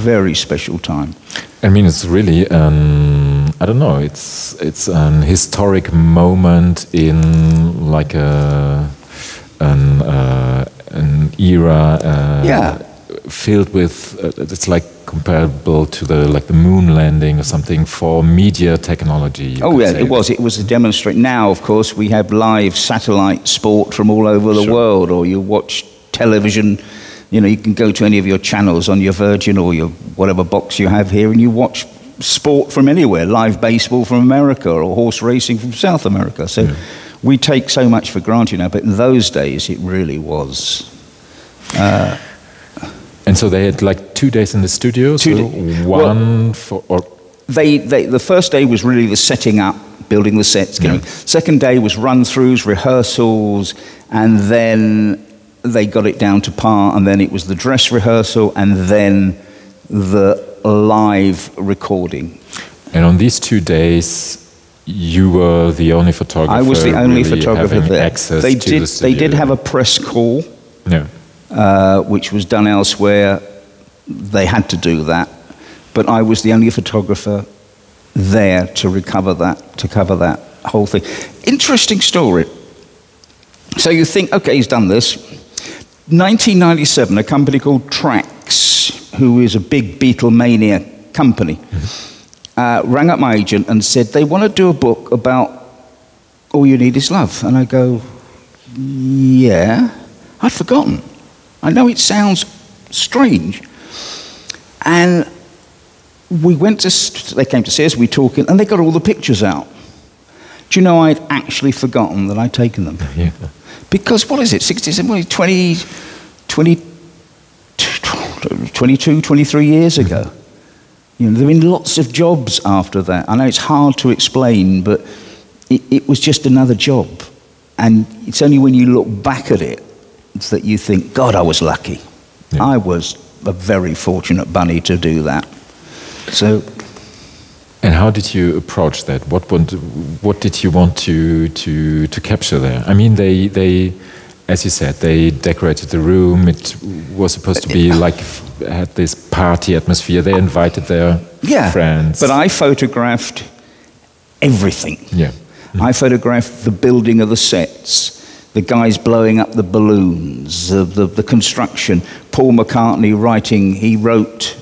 Very special time. I mean, it's really I don't know. It's an historic moment in like an era filled with. It's like comparable to the moon landing or something for media technology. Oh yeah, it was. It was a demonstrate. Now, of course, we have live satellite sport from all over the world, or you watch television. You know, you can go to any of your channels on your Virgin or your whatever box you have here, and you watch sport from anywhere, live baseball from America or horse racing from South America. So we take so much for granted now, but in those days it really was. And so they had like 2 days in the studio. The first day was really the setting up, building the sets. Second day was run-throughs, rehearsals, and then they got it down to par, and then it was the dress rehearsal, and then the live recording. And on these 2 days, you were the only photographer. I was the only photographer there. They did have a press call, which was done elsewhere. They had to do that, but I was the only photographer there to cover that whole thing. Interesting story. So you think, okay, he's done this. 1997, a company called Trax, who is a big Beatlemania company, rang up my agent and said they want to do a book about All You Need Is Love. And I go, yeah, I'd forgotten. I know it sounds strange. And they came to see us, we talking, and they got all the pictures out. Do you know I'd actually forgotten that I'd taken them? Yeah. Because, what is it, 22, 23 years ago. You know, there have been lots of jobs after that. I know it's hard to explain, but it was just another job. And it's only when you look back at it that you think, God, I was lucky. Yeah. I was a very fortunate bunny to do that. So. And how did you approach that? What did you want to capture there? I mean, they, as you said, they decorated the room. It was supposed to be like, had this party atmosphere. They invited their friends. But I photographed everything. Yeah. I photographed the building of the sets, the guys blowing up the balloons, the construction. Paul McCartney he wrote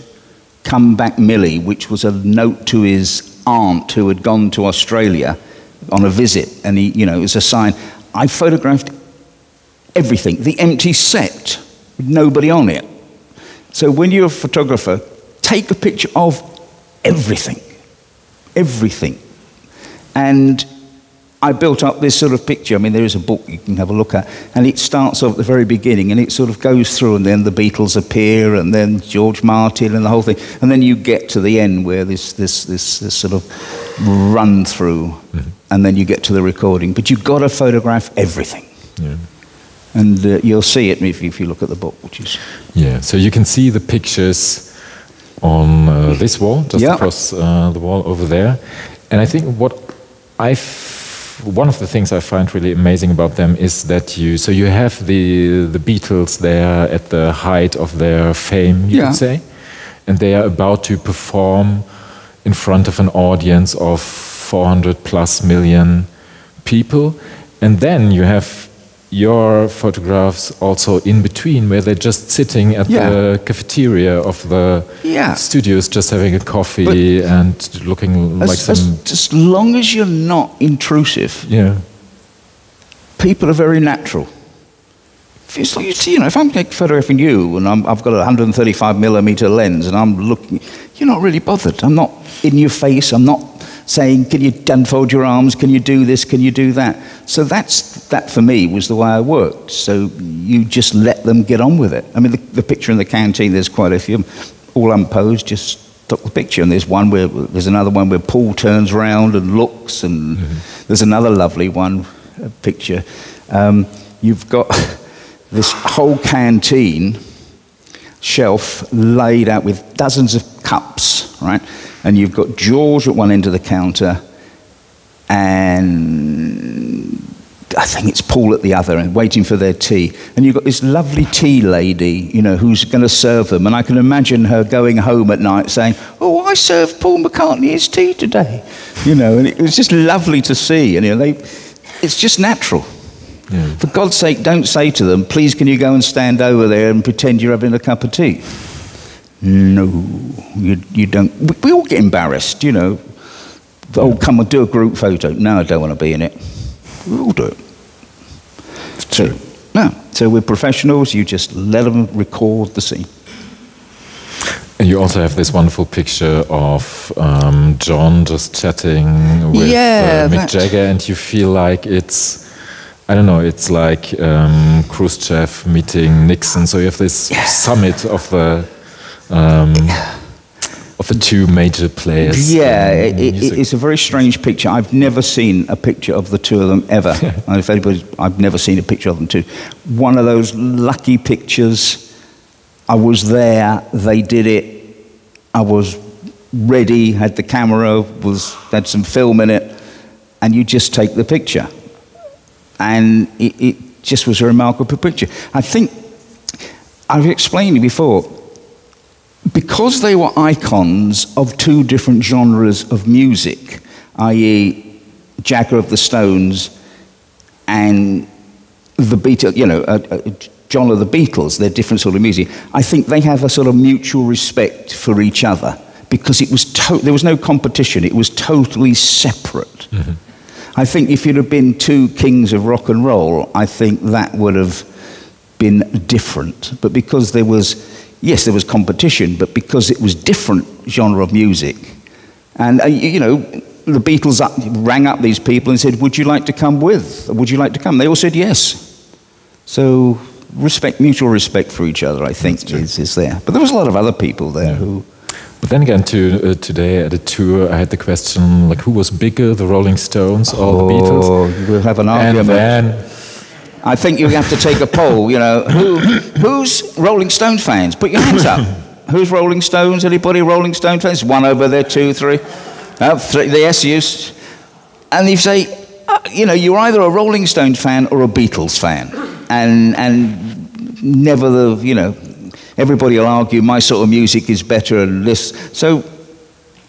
Come Back Millie, which was a note to his aunt who had gone to Australia on a visit, and it was a sign. I photographed everything, the empty set, with nobody on it. So when you're a photographer, take a picture of everything. And I built up this sort of picture. I mean, there is a book you can have a look at, and it starts off at the very beginning, and it sort of goes through, and then the Beatles appear, and then George Martin, and the whole thing, and then you get to the end where this sort of run through, and then you get to the recording. But you've got to photograph everything. Yeah. And you'll see it if you look at the book, which is... Yeah, so you can see the pictures on this wall, just across the wall over there. And I think one of the things I find really amazing about them is that you have the Beatles there at the height of their fame, you could say, and they are about to perform in front of an audience of 400+ million people, and then you have your photographs also in between, where they're just sitting at the cafeteria of the studios, just having a coffee and looking like some... As long as you're not intrusive, people are very natural. It's like, if I'm photographing you and I've got a 135mm lens and I'm looking, you're not really bothered. I'm not in your face. I'm not saying, can you unfold your arms? Can you do this? Can you do that? So that for me was the way I worked. So you just let them get on with it. I mean, the picture in the canteen, there's quite a few, all unposed, just took the picture. And there's another one where Paul turns around and looks, and there's another lovely picture. You've got this whole canteen shelf laid out with dozens of cups, right? And you've got George at one end of the counter, and I think it's Paul at the other end, waiting for their tea. And you've got this lovely tea lady, who's going to serve them. And I can imagine her going home at night saying, "Oh, I served Paul McCartney his tea today." And it was just lovely to see. And it's just natural. Yeah. For God's sake, don't say to them, "Please, can you go and stand over there and pretend you're having a cup of tea?" No, you don't. We all get embarrassed, Oh, come and do a group photo. No, I don't want to be in it. We all do it. True. So we're professionals. You just let them record the scene. And you also have this wonderful picture of John just chatting with Mick Jagger, and you feel like it's I don't know, it's like Khrushchev meeting Nixon, so you have this summit of the two major players. Yeah, it's a very strange picture. I've never seen a picture of the two of them ever. If anybody, I've never seen a picture of them too. One of those lucky pictures. I was there, they did it, I was ready, had the camera, had some film in it, and you just take the picture. And it just was a remarkable picture. I think, I've explained it before, because they were icons of two different genres of music, i.e. Jagger of the Stones and the Beatles, you know, John of the Beatles, they're different sort of music. I think they have a sort of mutual respect for each other because it was there was no competition. It was totally separate. Mm-hmm. I think if you'd have been two kings of rock and roll, I think that would have been different. But because there was, yes, there was competition, but because it was different genre of music, and you know, the Beatles rang up these people and said, "Would you like to come with? Would you like to come?" They all said yes. So. Mutual respect for each other, I think, is there. But there was a lot of other people there who... But then again, today at a tour, I had the question, like, who was bigger, the Rolling Stones or the Beatles? We'll have an argument. And then... I think you have to take a poll, you know. Who's Rolling Stones fans? Put your hands up. Who's Rolling Stones? Anybody Rolling Stones fans? One over there, two, three. Three, yes, yes. And you say, you know, you're either a Rolling Stones fan or a Beatles fan. And never the, you know, everybody will argue my sort of music is better and this. So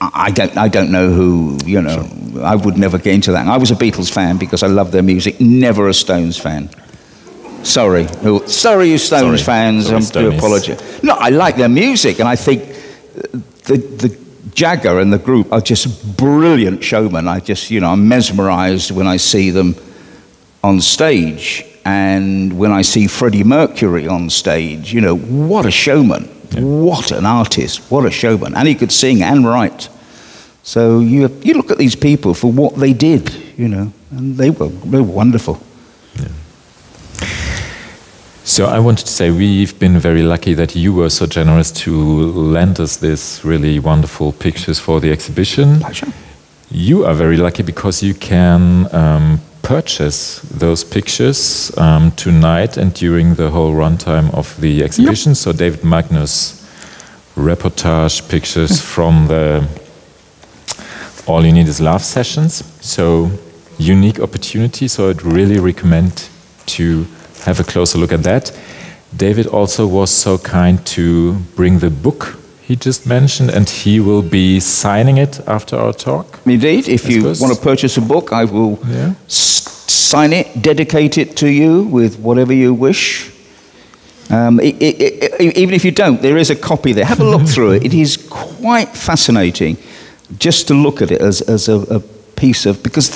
I don't know who, you know, sure. I would never get into that. I was a Beatles fan because I love their music, never a Stones fan. Sorry, you Stones fans, I do apologize. No, I like their music, and I think the Jagger and the group are just brilliant showmen. I just, you know, I'm mesmerized when I see them on stage. And when I see Freddie Mercury on stage, you know, what a showman, what an artist, what a showman. And he could sing and write. So you look at these people for what they did, you know, and they were wonderful. Yeah. So I wanted to say we've been very lucky that you were so generous to lend us this really wonderful pictures for the exhibition. Pleasure. You are very lucky because you can purchase those pictures tonight and during the whole runtime of the exhibition. Yep. So David Magnus reportage pictures from the All You Need Is Love sessions. So unique opportunity. So I'd really recommend to have a closer look at that. David also was so kind to bring the book he just mentioned, and he will be signing it after our talk. Indeed, if you want to purchase a book, I will sign it, dedicate it to you with whatever you wish. Even if you don't, there is a copy there. Have a look through it. It is quite fascinating just to look at it as a piece of, because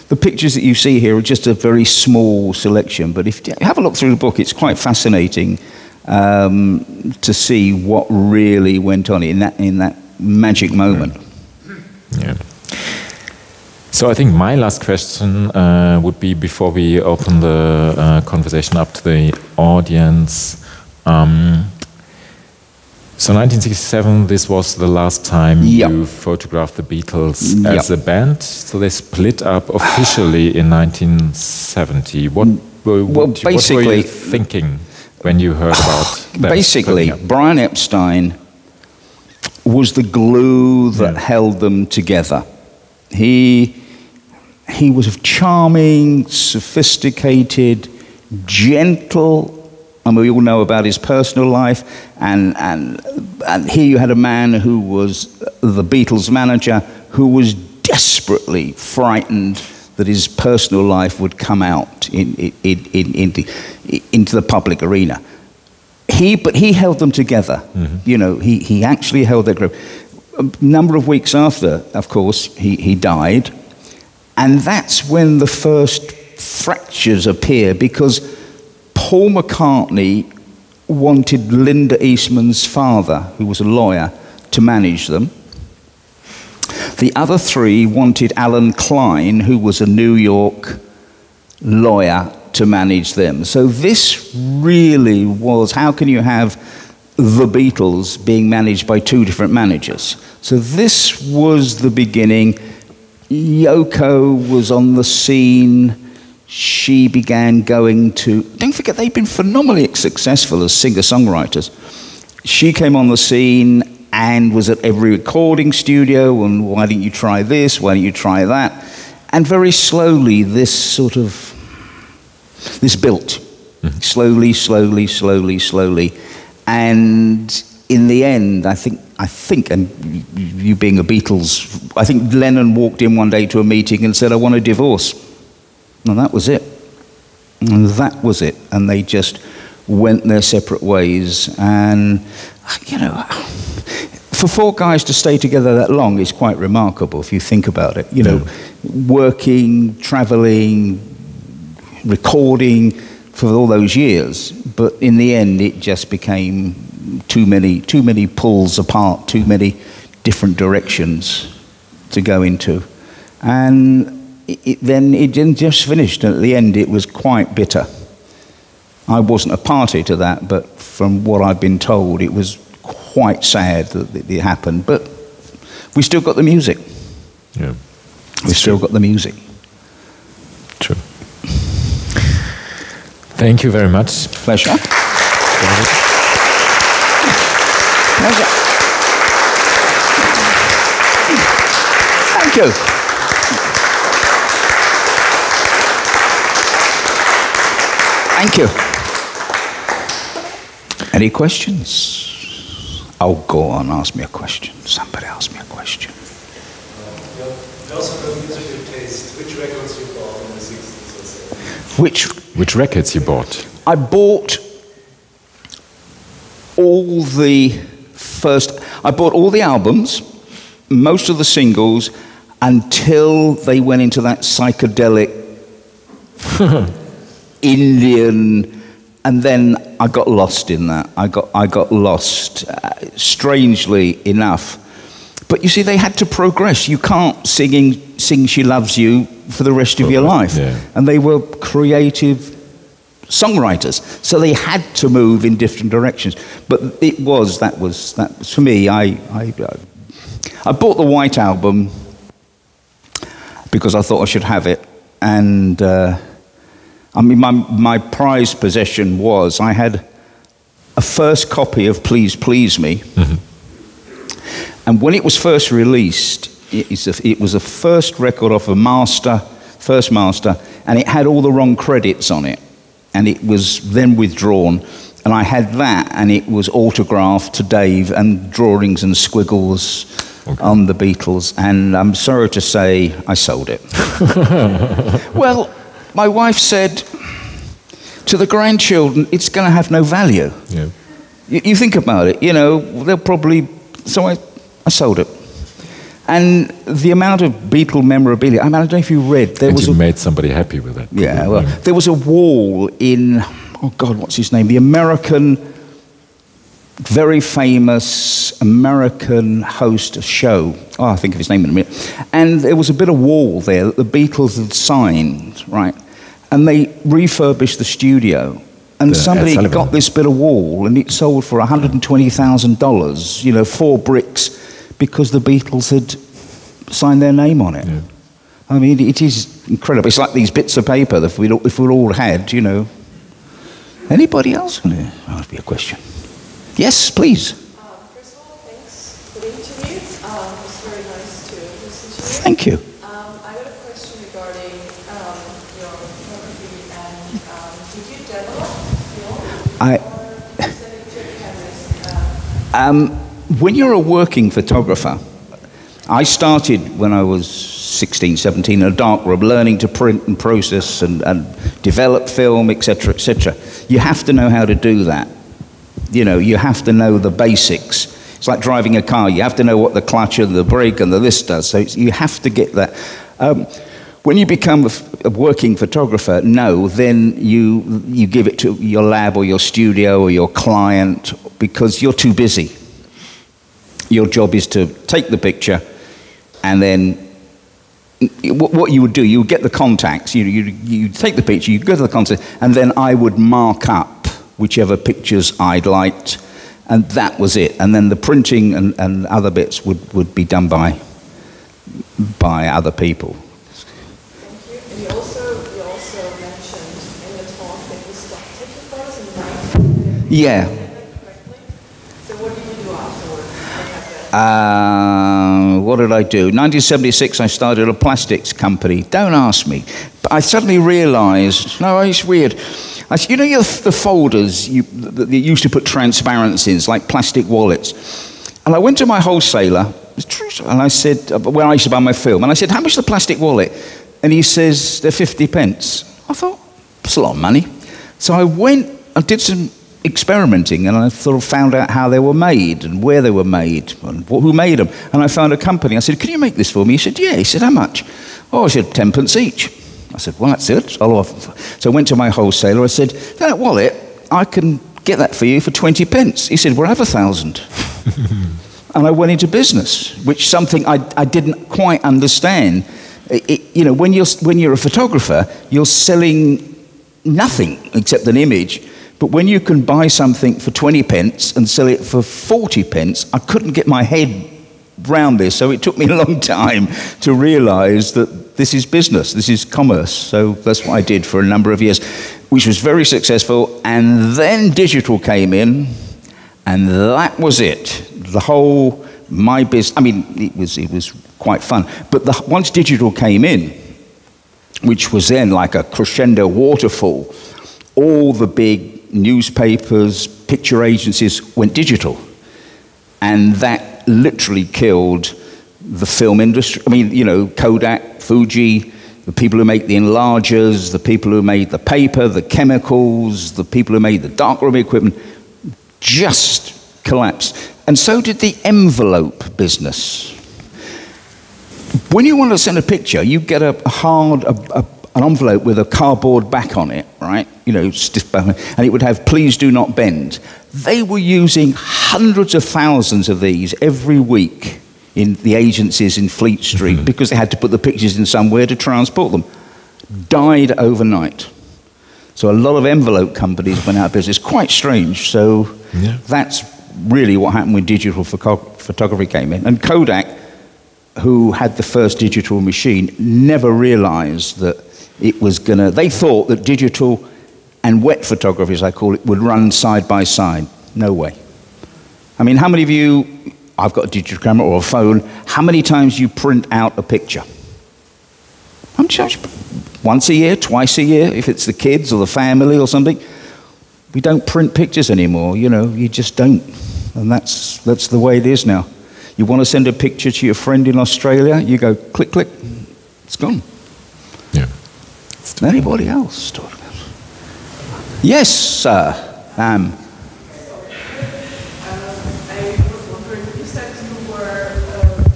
the pictures that you see here are just a very small selection, but if you have a look through the book, it's quite fascinating to see what really went on in that magic moment. Yeah. So I think my last question would be, before we open the conversation up to the audience. So 1967, this was the last time you photographed the Beatles as a band. So they split up officially in 1970. What were you thinking when you heard about that? Basically, Brian Epstein was the glue that held them together. He was charming, sophisticated, gentle. And we all know about his personal life, and here you had a man who was the Beatles manager, who was desperately frightened that his personal life would come out into the public arena. But he held them together. Mm-hmm. You know, he actually held their group. A number of weeks after, of course, he died, and that's when the first fractures appear, because Paul McCartney wanted Linda Eastman's father, who was a lawyer, to manage them. The other three wanted Alan Klein, who was a New York lawyer, to manage them. So this really was, how can you have the Beatles being managed by two different managers? So this was the beginning. Yoko was on the scene. She began going to, don't forget, they've been phenomenally successful as singer-songwriters. She came on the scene and was at every recording studio, and why don't you try this, why don't you try that? And very slowly this built. Slowly, slowly, slowly, slowly. And in the end, I think, and you being a Beatles, I think Lennon walked in one day to a meeting and said, I want a divorce. And that was it. And that was it. And they just went their separate ways. And, you know, for four guys to stay together that long is quite remarkable if you think about it. You know, working, traveling, recording for all those years. But in the end, it just became too many pulls apart, too many different directions to go into. And then it didn't just finish. At the end, it was quite bitter. I wasn't a party to that, but from what I've been told, it was quite sad that it happened. But we still got the music. Yeah, we still got the music. True. Thank you very much. Pleasure. Pleasure. Thank you. Thank you. Any questions? Oh, go on, ask me a question. Somebody ask me a question. You also have musical taste. Which records you bought in the 60s or 70s? Which records you bought? I bought all the albums, most of the singles, until they went into that psychedelic Indian, and then I got lost in that. I got lost, strangely enough. But you see, they had to progress. You can't sing She Loves You for the rest of your life. Yeah. And they were creative songwriters, so they had to move in different directions. But that was for me. I bought the White Album because I thought I should have it, and I mean, my prized possession was I had a first copy of Please Please Me, and when it was first released, it was a first record off a first master, and it had all the wrong credits on it. And it was then withdrawn, and I had that, and it was autographed to Dave, and drawings and squiggles on the Beatles, and I'm sorry to say I sold it. Well, my wife said to the grandchildren, it's going to have no value. Yeah. You think about it, you know, they'll probably, so I sold it. And the amount of Beatle memorabilia, I mean, I don't know if you read. You made somebody happy with it. Yeah, well, there was a wall in, oh God, what's his name? The American, very famous American host show. Oh, I'll think of his name in a minute. And there was a bit of wall there that the Beatles had signed, right? And they refurbished the studio. And somebody got this bit of wall, and it sold for $120,000, you know, 4 bricks, because the Beatles had signed their name on it. Yeah. I mean, it is incredible. It's like these bits of paper that if we all had, you know. Anybody else? Oh, that'd be a question. Yes, please. First of all, thanks for the interview. It was very nice to listen to you. Thank you. I got a question regarding your photography, and did you develop film or did you send it to cameras? When you're a working photographer, I started when I was 16, 17 in a dark room, learning to print and process and develop film, etc., etc. You have to know how to do that. You know, you have to know the basics. It's like driving a car. You have to know what the clutch and the brake and the this does. So you have to get that. When you become a working photographer, then you give it to your lab or your studio or your client because you're too busy. Your job is to take the picture and then what you would do, you would get the contacts, you take the picture, you go to the contact, and then I would mark up whichever pictures I'd liked, and that was it. And then the printing and other bits would be done by other people. Thank you. And you also mentioned in the talk that you stopped taking photos in 1990. Yeah. So what did you do afterwards? What did I do? 1976, I started a plastics company. Don't ask me. But I suddenly realized, no, it's weird. You know the folders that you used to put transparencies, like plastic wallets? And I went to my wholesaler, and I said, where I used to buy my film, and I said, how much is the plastic wallet? And he says, they're 50 pence. I thought, that's a lot of money. So I went and did some experimenting, and I sort of found out how they were made and where they were made and who made them. And I found a company. I said, can you make this for me? He said, yeah. He said, how much? Oh, I said, 10 pence each. I said, well, that's it. So I went to my wholesaler. I said, that wallet, I can get that for you for 20 pence. He said, well, have 1,000. And I went into business, which something I didn't quite understand. You know, when you're a photographer, you're selling nothing except an image. But when you can buy something for 20 pence and sell it for 40 pence, I couldn't get my head round this. So it took me a long time to realize that this is business, this is commerce. So that's what I did for a number of years, which was very successful. And then digital came in, and that was it. The whole, my business, I mean, it was quite fun. But once digital came in, which was then like a crescendo waterfall, all the big newspapers, picture agencies went digital. And that literally killed the film industry. I mean, you know, Kodak, Fuji, the people who make the enlargers, the people who made the paper, the chemicals, the people who made the darkroom equipment, just collapsed. And so did the envelope business. When you want to send a picture, you get an envelope with a cardboard back on it, right? You know, stiff back, and it would have "Please do not bend." They were using hundreds of thousands of these every week in the agencies in Fleet Street because they had to put the pictures in somewhere to transport them. Died overnight. So a lot of envelope companies went out of business. Quite strange. So that's really what happened when digital photography came in. And Kodak, who had the first digital machine, never realized that it was gonna, they thought that digital and wet photography, as I call it, would run side by side. No way. I mean, how many of you, I've got a digital camera or a phone, how many times you print out a picture? I'm just once a year, twice a year, if it's the kids or the family or something. We don't print pictures anymore, you know, you just don't. And that's the way it is now. You want to send a picture to your friend in Australia, you go click, click, it's gone. Yeah. Anybody else? Yes, sir. I was wondering, you said you were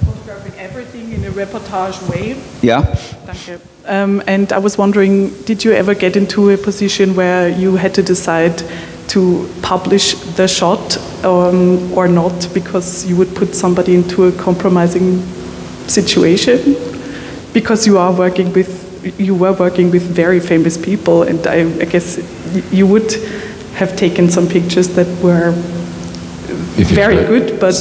photographing everything in a reportage way. Yeah. Danke. And I was wondering, did you ever get into a position where you had to decide to publish the shot or not, because you would put somebody into a compromising situation? Because you were working with very famous people, and I guess you would have taken some pictures that were very good, but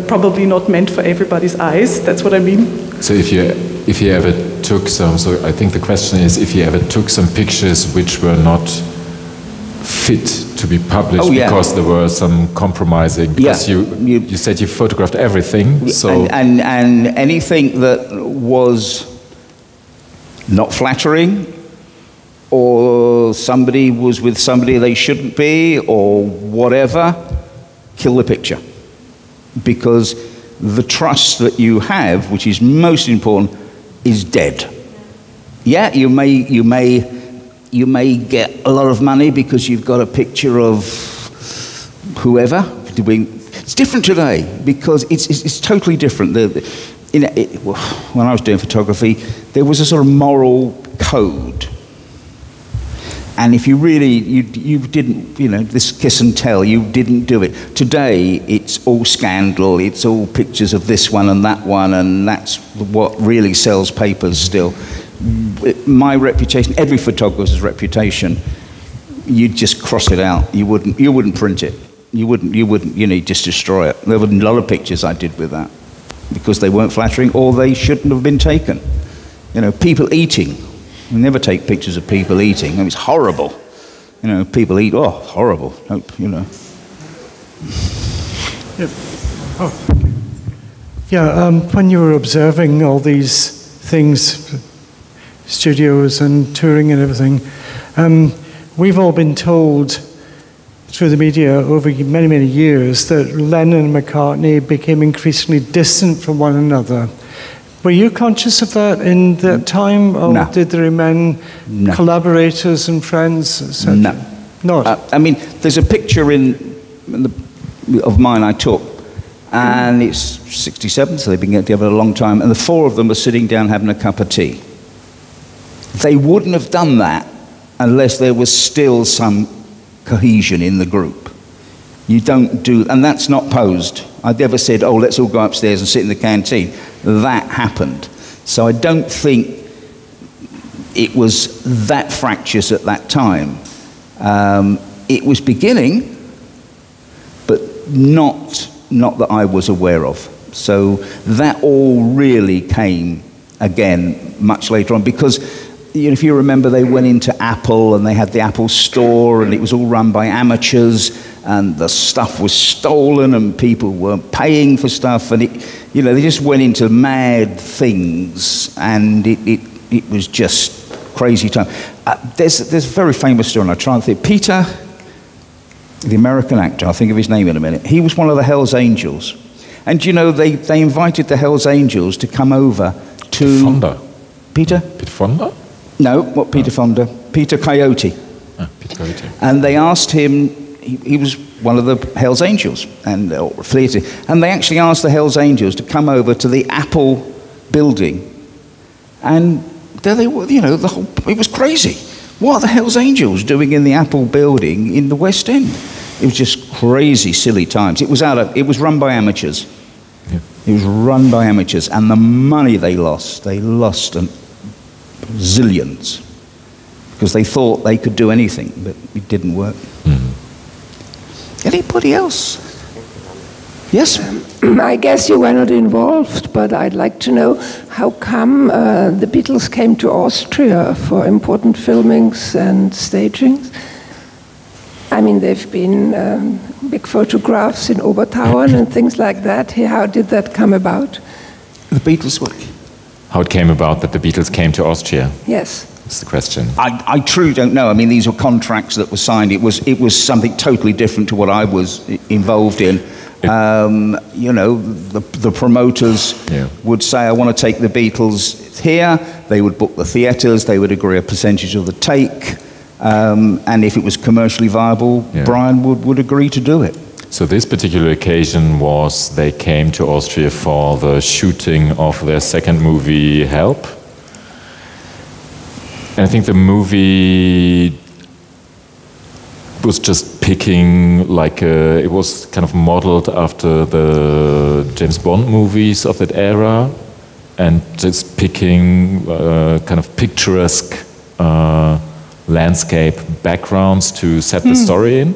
probably not meant for everybody's eyes. That's what I mean. So if you ever took some, so I think the question is if you ever took some pictures which were not fit to be published because there were some compromising, because you said you photographed everything, so and anything that was not flattering, or somebody was with somebody they shouldn't be, or whatever, kill the picture. Because the trust that you have, which is most important, is dead. Yeah, you may get a lot of money because you've got a picture of whoever doing. It's different today because it's totally different. When I was doing photography, there was a sort of moral code, And if you really, you didn't, you know, this kiss and tell, you didn't do it. Today, it's all scandal, it's all pictures of this one, and that's what really sells papers still. My reputation, every photographer's reputation, you'd just cross it out. You wouldn't print it. You wouldn't, you know, just destroy it. There were a lot of pictures I did with that because they weren't flattering or they shouldn't have been taken. You know, people eating. You never take pictures of people eating. I mean, it's horrible. You know, people eat, oh, horrible. You know. Yeah. Oh, thank you. Yeah, when you were observing all these things, studios and touring and everything, we've all been told through the media over many, many years that Lennon and McCartney became increasingly distant from one another. Were you conscious of that in that time, or no. did they remain collaborators and friends, etc.? No. Not? I mean, there's a picture of mine I took, and it's 67, so they've been together a long time, and the four of them are sitting down having a cup of tea. They wouldn't have done that unless there was still some cohesion in the group. You don't do, and that's not posed. I never said, oh, let's all go upstairs and sit in the canteen. That happened. So I don't think it was that fractious at that time. It was beginning, but not that I was aware of. So that all really came again much later on, because you know, if you remember, they went into Apple and they had the Apple store and it was all run by amateurs and the stuff was stolen and people weren't paying for stuff, and you know, they just went into mad things, and it was just crazy time. There's a very famous story, and I try and think. Peter, the American actor, I'll think of his name in a minute, he was one of the Hells Angels. And you know, they invited the Hells Angels to come over to... Fonda. Peter? Peter Fonda? No, what Peter Fonda? Peter Coyote. Peter Coyote. And they asked him, he was one of the Hells Angels, and they actually asked the Hells Angels to come over to the Apple building, and there they were, you know, it was crazy. What are the Hells Angels doing in the Apple building in the West End? It was just crazy, silly times. It was run by amateurs. Yeah. It was run by amateurs, and the money they lost zillions, because they thought they could do anything, but it didn't work. Mm-hmm. Anybody else? Yes? I guess you were not involved, but I'd like to know how come the Beatles came to Austria for important filmings and stagings. I mean, they've been big photographs in Obertauern and things like that. How did that come about? The Beatles what? How it came about that the Beatles came to Austria? Yes. That's the question. I truly don't know. I mean, these were contracts that were signed. It was something totally different to what I was involved in. You know, the promoters would say, I want to take the Beatles here. They would book the theatres. They would agree a percentage of the take. And if it was commercially viable, Brian would agree to do it. So this particular occasion was they came to Austria for the shooting of their second movie, Help. And I think the movie was just picking, like, it was kind of modeled after the James Bond movies of that era, and just picking kind of picturesque landscape backgrounds to set the story in.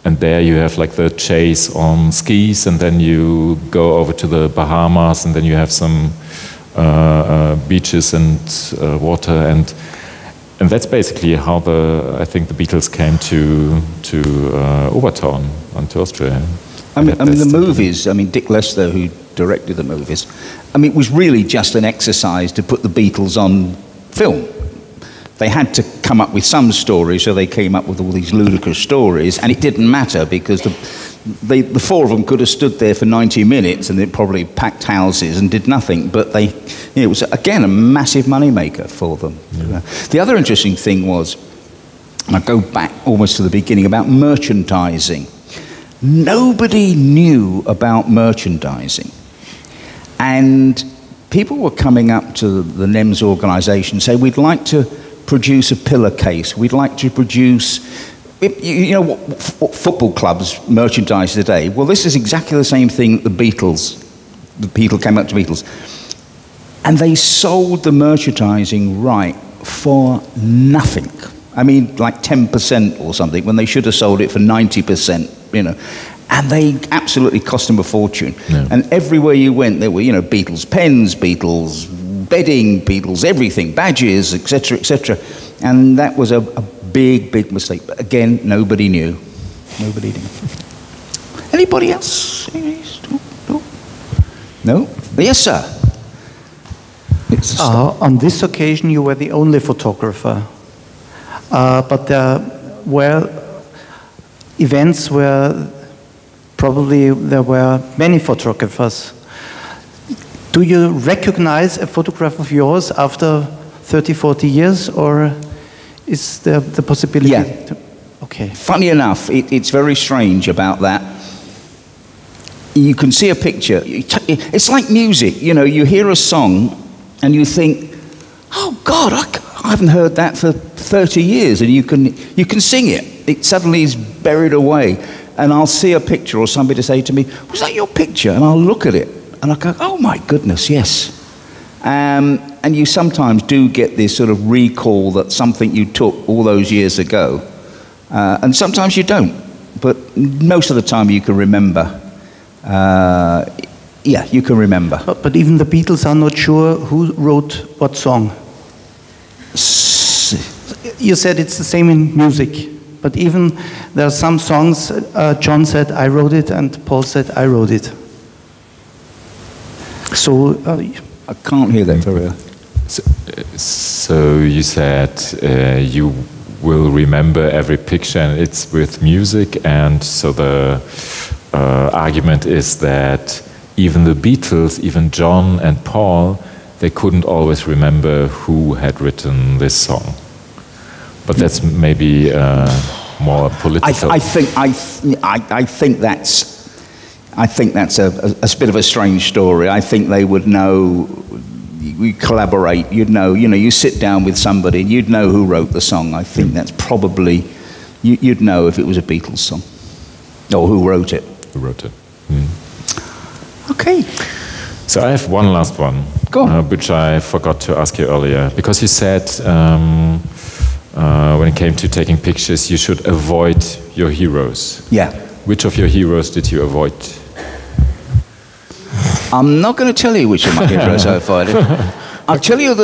And there you have like the chase on skis, and then you go over to the Bahamas, and then you have some beaches and water, and that's basically how I think the Beatles came to Obertauern and to Austria. I mean the movies. I mean, Dick Lester, who directed the movies. I mean, it was really just an exercise to put the Beatles on film. They had to come up with some stories, so they came up with all these ludicrous stories, and it didn't matter because the four of them could have stood there for 90 minutes and they probably packed houses and did nothing, but it was, again, a massive moneymaker for them. Yeah. The other interesting thing was, and I go back almost to the beginning, about merchandising. Nobody knew about merchandising, and people were coming up to the NEMS organisation and say, we'd like to produce a pillowcase. We'd like to produce, you know what football clubs merchandise today? Well, this is exactly the same thing the Beatles came up to Beatles. And they sold the merchandising right for nothing. I mean, like 10% or something, when they should have sold it for 90%, you know. And they absolutely cost them a fortune. Yeah. And everywhere you went, there were, you know, Beatles pens, Beatles bedding, Beatles everything, badges, etc., etc. And that was a big, big mistake. But again, nobody knew. Nobody knew. Anybody else? No? Yes, sir. On this occasion, you were the only photographer. But there were events where probably there were many photographers. Do you recognize a photograph of yours after 30, 40 years, or is there the possibility? Yeah. Okay. Funny enough, it's very strange about that. You can see a picture. It's like music. You know, you hear a song and you think, oh God, I haven't heard that for 30 years, and you can sing it. It suddenly is buried away. And I'll see a picture, or somebody to say to me, was that your picture? And I'll look at it and I'll go, oh my goodness, yes. And you sometimes do get this sort of recall that something you took all those years ago. And sometimes you don't, but most of the time you can remember. Yeah, you can remember. But even the Beatles are not sure who wrote what song. You said it's the same in music. But even there are some songs, John said, I wrote it, and Paul said, I wrote it. So, I can't hear that very well. So you said you will remember every picture, and it's with music, and so the argument is that even the Beatles, even John and Paul, they couldn't always remember who had written this song. But that's maybe more political. I think that's a bit of a strange story. I think they would know. We collaborate. You'd know. You know, you sit down with somebody, and you'd know who wrote the song. I think that's probably you'd know if it was a Beatles song, or who wrote it. Who wrote it? Mm. Okay. So I have one last one, which I forgot to ask you earlier, because you said. When it came to taking pictures, you should avoid your heroes. Yeah. Which of your heroes did you avoid? I'm not going to tell you which of my heroes I avoided. I'll tell you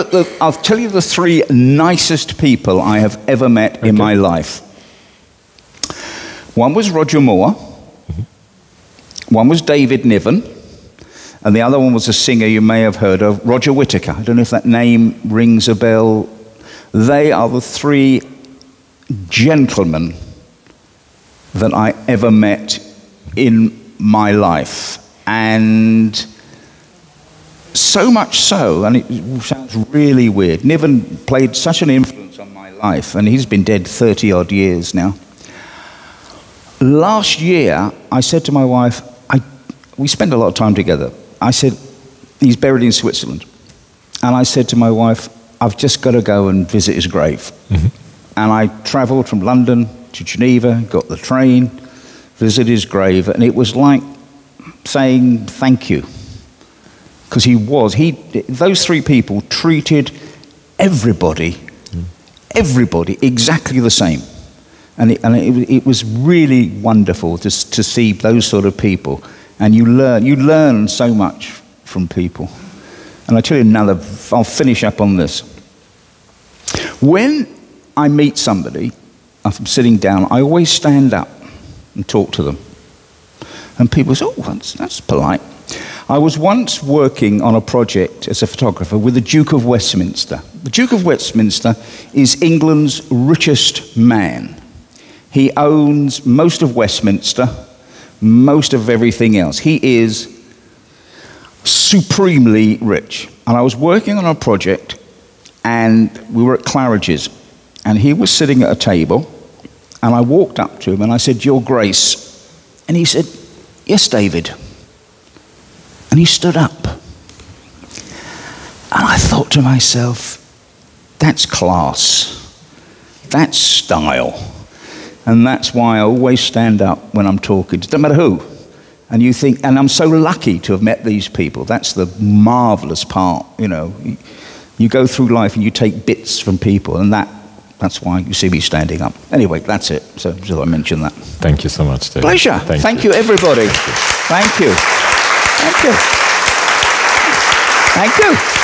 the three nicest people I have ever met in my life. One was Roger Moore. Mm-hmm. One was David Niven. And the other one was a singer you may have heard of, Roger Whittaker. I don't know if that name rings a bell. They are the three gentlemen that I ever met in my life. And so much so, and it sounds really weird, Niven played such an influence on my life, and he's been dead 30 odd years now. Last year, I said to my wife, we spend a lot of time together. I said, he's buried in Switzerland. And I said to my wife, I've just got to go and visit his grave. Mm-hmm. And I travelled from London to Geneva, got the train, visited his grave, and it was like saying thank you. Because those three people treated everybody exactly the same. And it was really wonderful to see those sort of people. And you learn so much from people. And I'll tell you I'll finish up on this. When I meet somebody, I'm sitting down, I always stand up and talk to them. And people say, oh, that's polite. I was once working on a project as a photographer with the Duke of Westminster. The Duke of Westminster is England's richest man. He owns most of Westminster, most of everything else. He is supremely rich. And I was working on a project, and we were at Claridge's, and he was sitting at a table, and I walked up to him and I said, Your Grace. And he said, Yes, David. And he stood up. And I thought to myself, That's class. That's style. And that's why I always stand up when I'm talking, no matter who. And you think, and I'm so lucky to have met these people. That's the marvelous part, you know. You go through life and you take bits from people, and that's why you see me standing up. Anyway, that's it. So I mentioned that. Thank you so much, David. Pleasure. Thank you, everybody. Thank you. Thank you. Thank you.